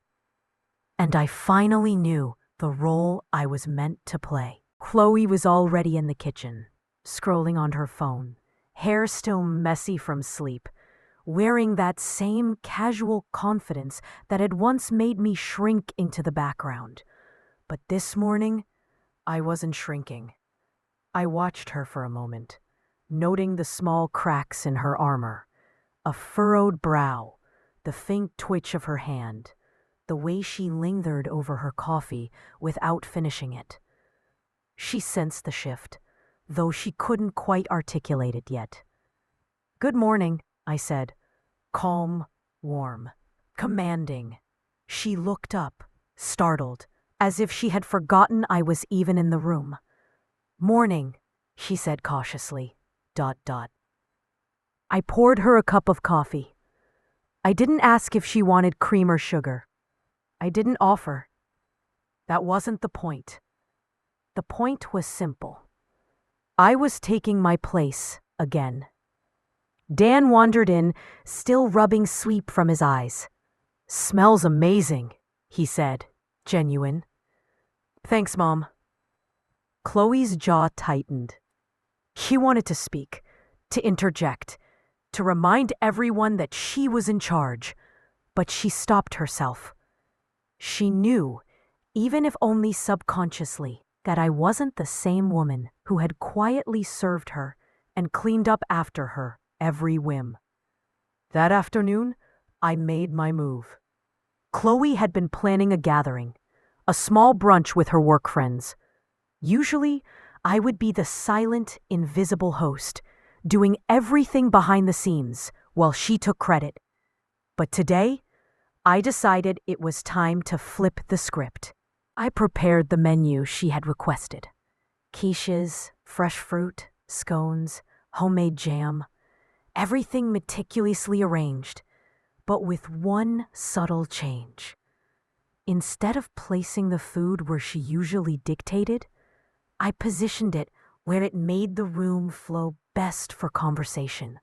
And I finally knew the role I was meant to play. Chloe was already in the kitchen, scrolling on her phone, hair still messy from sleep, wearing that same casual confidence that had once made me shrink into the background. But this morning, I wasn't shrinking. I watched her for a moment, noting the small cracks in her armor, a furrowed brow, the faint twitch of her hand, the way she lingered over her coffee without finishing it. She sensed the shift, though she couldn't quite articulate it yet. "Good morning," I said, calm, warm, commanding. She looked up, startled, as if she had forgotten I was even in the room. "Morning," she said cautiously. ... I poured her a cup of coffee. I didn't ask if she wanted cream or sugar. I didn't offer. That wasn't the point. The point was simple. I was taking my place again. Dan wandered in, still rubbing sleep from his eyes. "Smells amazing," he said, genuine. "Thanks, Mom." Chloe's jaw tightened. She wanted to speak, to interject, to remind everyone that she was in charge, but she stopped herself. She knew, even if only subconsciously, that I wasn't the same woman who had quietly served her and cleaned up after her every whim. That afternoon, I made my move. Chloe had been planning a gathering, a small brunch with her work friends. Usually, I would be the silent, invisible host, doing everything behind the scenes while she took credit. But today, I decided it was time to flip the script. I prepared the menu she had requested. Quiches, fresh fruit, scones, homemade jam, everything meticulously arranged, but with one subtle change. Instead of placing the food where she usually dictated, I positioned it where it made the room flow best for conversation,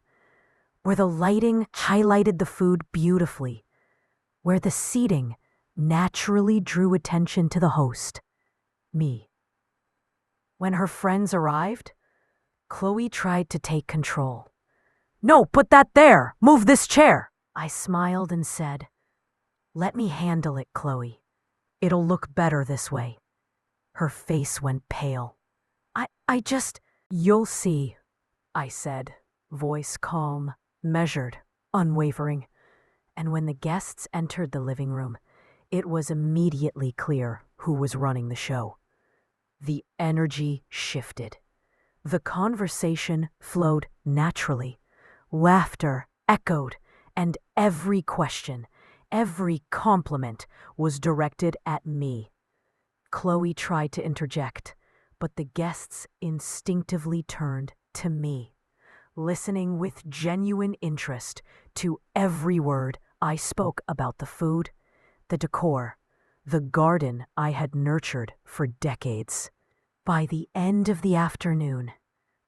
where the lighting highlighted the food beautifully, where the seating naturally drew attention to the host, me. When her friends arrived, Chloe tried to take control. "No, put that there! Move this chair!" I smiled and said, "Let me handle it, Chloe. It'll look better this way." Her face went pale. You'll see," I said, voice calm, measured, unwavering. And when the guests entered the living room, it was immediately clear who was running the show. The energy shifted. The conversation flowed naturally. Laughter echoed, and every question, every compliment was directed at me. Chloe tried to interject, but the guests instinctively turned to me, listening with genuine interest to every word I spoke about the food, the decor, the garden I had nurtured for decades. By the end of the afternoon,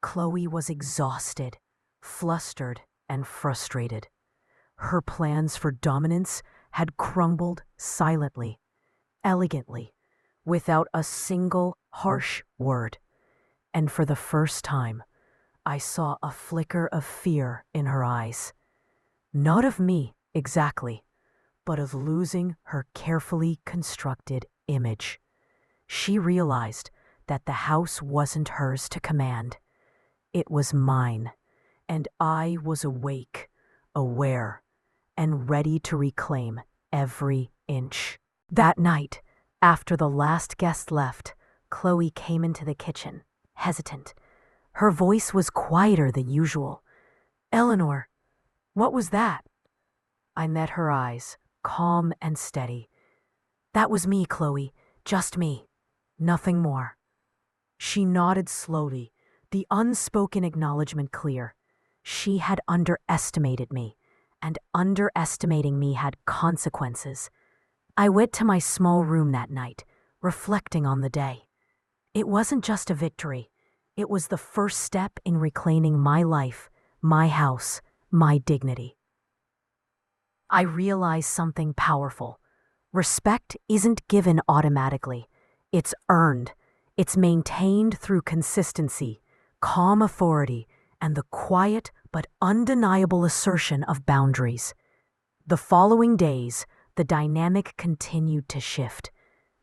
Chloe was exhausted, flustered, and frustrated. Her plans for dominance had crumbled silently, elegantly, without a single harsh word. And for the first time, I saw a flicker of fear in her eyes. Not of me, exactly, but of losing her carefully constructed image. She realized that the house wasn't hers to command. It was mine, and I was awake, aware, and ready to reclaim every inch. That night, after the last guest left, Chloe came into the kitchen, hesitant. Her voice was quieter than usual. "Eleanor, what was that?" I met her eyes, calm and steady. "That was me, Chloe, just me, nothing more." She nodded slowly, the unspoken acknowledgement clear. She had underestimated me, and underestimating me had consequences. I went to my small room that night, reflecting on the day. It wasn't just a victory. It was the first step in reclaiming my life, my house, my dignity. I realized something powerful. Respect isn't given automatically. It's earned. It's maintained through consistency, calm authority, and the quiet but undeniable assertion of boundaries. The following days, the dynamic continued to shift.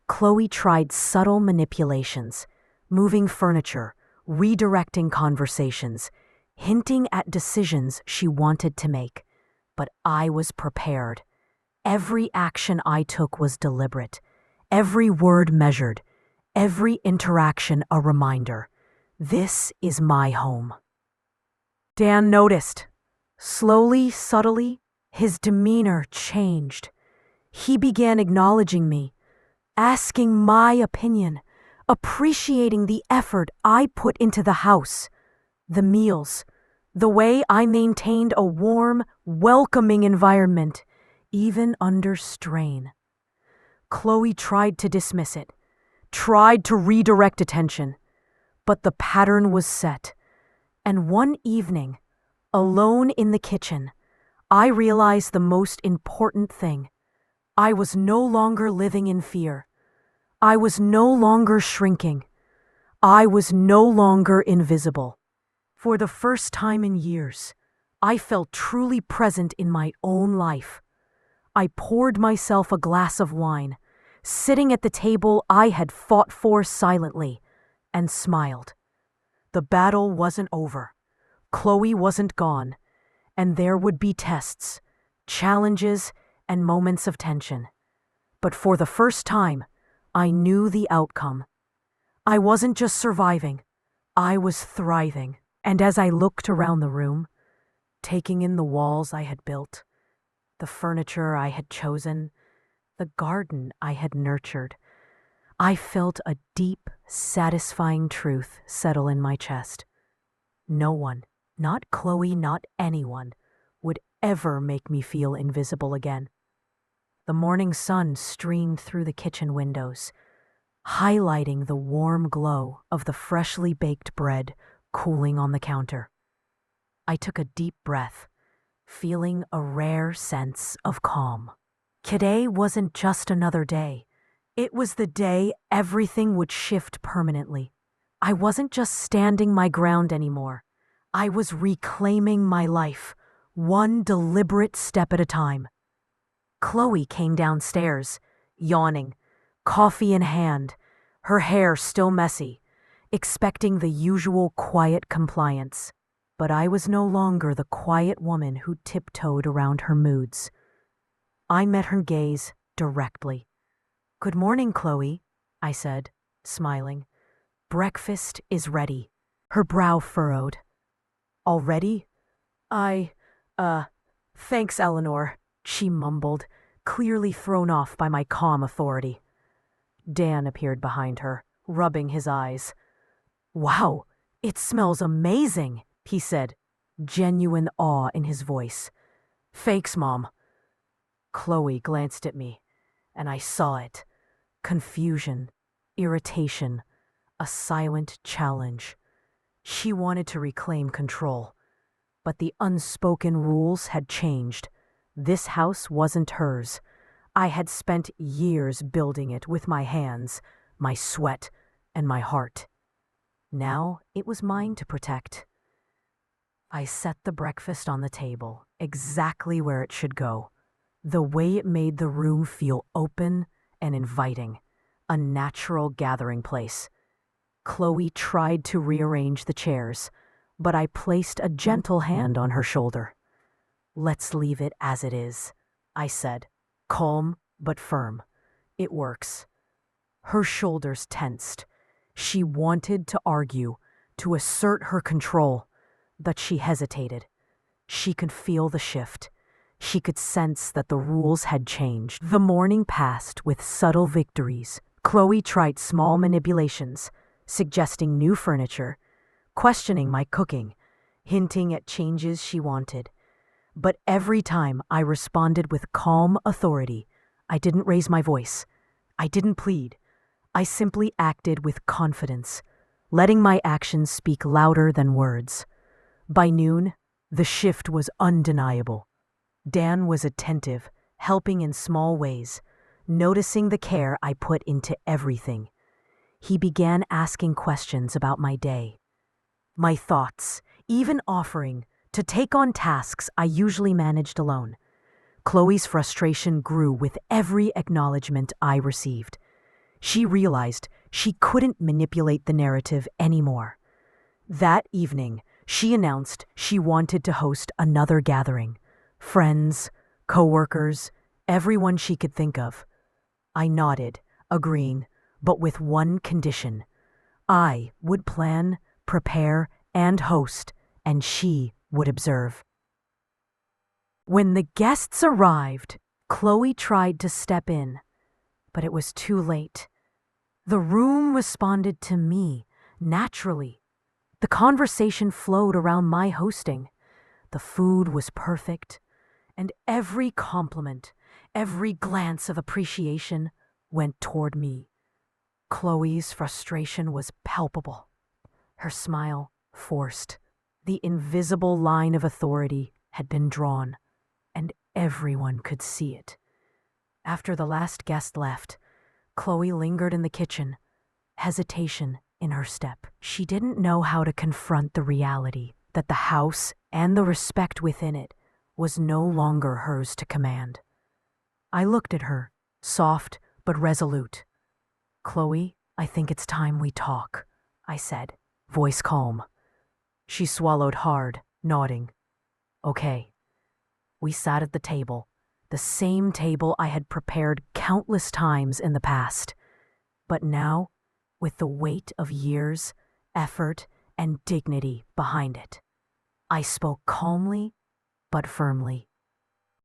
Chloe tried subtle manipulations, moving furniture, redirecting conversations, hinting at decisions she wanted to make. But I was prepared. Every action I took was deliberate, every word measured, every interaction a reminder. This is my home. Dan noticed. Slowly, subtly, his demeanor changed. He began acknowledging me, asking my opinion, appreciating the effort I put into the house, the meals, the way I maintained a warm, welcoming environment, even under strain. Chloe tried to dismiss it, tried to redirect attention, but the pattern was set. And one evening, alone in the kitchen, I realized the most important thing. I was no longer living in fear. I was no longer shrinking. I was no longer invisible. For the first time in years, I felt truly present in my own life. I poured myself a glass of wine, sitting at the table I had fought for silently, and smiled. The battle wasn't over. Chloe wasn't gone, and there would be tests, challenges, and moments of tension. But for the first time, I knew the outcome. I wasn't just surviving, I was thriving. And as I looked around the room, taking in the walls I had built, the furniture I had chosen, the garden I had nurtured, I felt a deep satisfying truth settle in my chest. No one, not Chloe, not anyone, would ever make me feel invisible again. The morning sun streamed through the kitchen windows, highlighting the warm glow of the freshly baked bread cooling on the counter. I took a deep breath, feeling a rare sense of calm. Today wasn't just another day. It was the day everything would shift permanently. I wasn't just standing my ground anymore. I was reclaiming my life, one deliberate step at a time. Chloe came downstairs, yawning, coffee in hand, her hair still messy, expecting the usual quiet compliance. But I was no longer the quiet woman who tiptoed around her moods. I met her gaze directly. "Good morning, Chloe," I said, smiling. "Breakfast is ready." Her brow furrowed. "Already? Thanks, Eleanor," she mumbled, clearly thrown off by my calm authority. Dan appeared behind her, rubbing his eyes. "Wow, it smells amazing," he said, genuine awe in his voice. "Thanks, Mom." Chloe glanced at me, and I saw it. Confusion, irritation, a silent challenge. She wanted to reclaim control. But the unspoken rules had changed. This house wasn't hers. I had spent years building it with my hands, my sweat, and my heart. Now it was mine to protect. I set the breakfast on the table, exactly where it should go. The way it made the room feel open and inviting, a natural gathering place. Chloe tried to rearrange the chairs, but I placed a gentle hand on her shoulder. "Let's leave it as it is," I said, calm but firm. "It works." Her shoulders tensed. She wanted to argue, to assert her control, but she hesitated. She could feel the shift. She could sense that the rules had changed. The morning passed with subtle victories. Chloe tried small manipulations, suggesting new furniture, questioning my cooking, hinting at changes she wanted. But every time I responded with calm authority. I didn't raise my voice. I didn't plead. I simply acted with confidence, letting my actions speak louder than words. By noon, the shift was undeniable. Dan was attentive, helping in small ways, noticing the care I put into everything. He began asking questions about my day, my thoughts, even offering to take on tasks I usually managed alone. Chloe's frustration grew with every acknowledgement I received. She realized she couldn't manipulate the narrative anymore. That evening, she announced she wanted to host another gathering. Friends, coworkers, everyone she could think of. I nodded, agreeing, but with one condition. I would plan, prepare, and host, and she would observe. When the guests arrived, Chloe tried to step in, but it was too late. The room responded to me, naturally. The conversation flowed around my hosting. The food was perfect, and every compliment, every glance of appreciation went toward me. Chloe's frustration was palpable. Her smile forced. The invisible line of authority had been drawn, and everyone could see it. After the last guest left, Chloe lingered in the kitchen, hesitation in her step. She didn't know how to confront the reality that the house and the respect within it was no longer hers to command. I looked at her, soft but resolute. "Chloe, I think it's time we talk," I said, voice calm. She swallowed hard, nodding. "Okay." We sat at the table, the same table I had prepared countless times in the past. But now, with the weight of years, effort, and dignity behind it, I spoke calmly but firmly.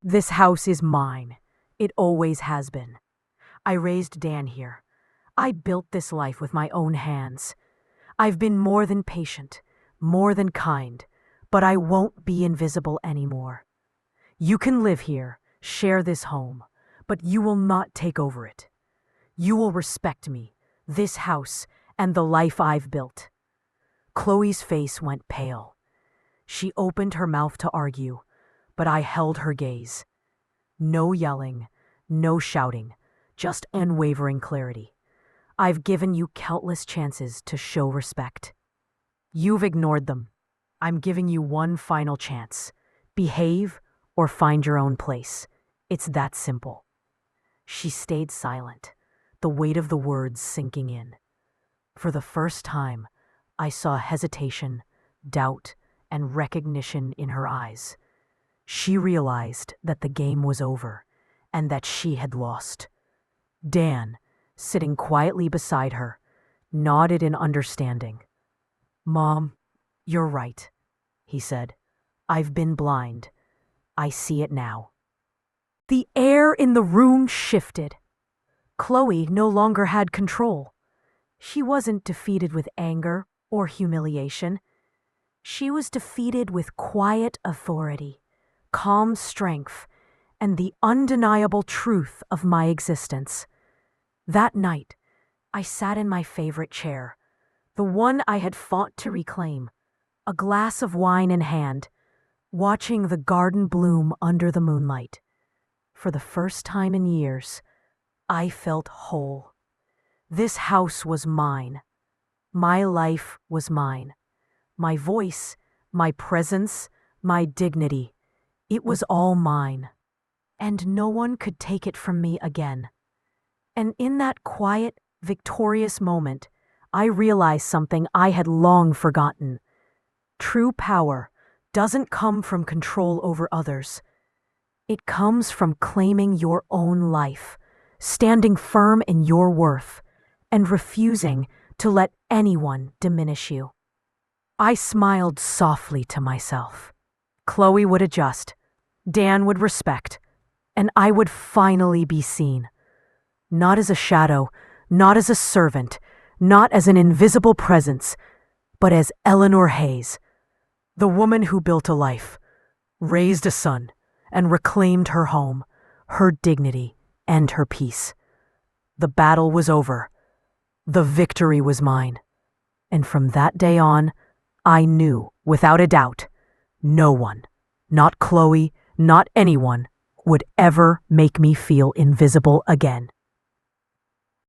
"This house is mine. It always has been. I raised Dan here. I built this life with my own hands. I've been more than patient, more than kind, but I won't be invisible anymore. You can live here, share this home, but you will not take over it. You will respect me, this house, and the life I've built. Chloe's face went pale. She opened her mouth to argue, but I held her gaze. No yelling, no shouting, just unwavering clarity. I've given you countless chances to show respect. You've ignored them. I'm giving you one final chance. Behave or find your own place. It's that simple. She stayed silent, the weight of the words sinking in. For the first time, I saw hesitation, doubt, and recognition in her eyes. She realized that the game was over and that she had lost. Dan, sitting quietly beside her, nodded in understanding. "Mom, you're right," he said. "I've been blind. I see it now." The air in the room shifted. Chloe no longer had control. She wasn't defeated with anger or humiliation. She was defeated with quiet authority, calm strength, and the undeniable truth of my existence. That night, I sat in my favorite chair, the one I had fought to reclaim, a glass of wine in hand, watching the garden bloom under the moonlight. For the first time in years, I felt whole. This house was mine. My life was mine. My voice, my presence, my dignity. It was all mine. And no one could take it from me again. And in that quiet, victorious moment, I realized something I had long forgotten. True power doesn't come from control over others. It comes from claiming your own life, standing firm in your worth, and refusing to let anyone diminish you. I smiled softly to myself. Chloe would adjust, Dan would respect, and I would finally be seen. Not as a shadow, not as a servant, not as an invisible presence, but as Eleanor Hayes, the woman who built a life, raised a son, and reclaimed her home, her dignity, and her peace. The battle was over. The victory was mine. And from that day on, I knew, without a doubt, no one, not Chloe, not anyone, would ever make me feel invisible again.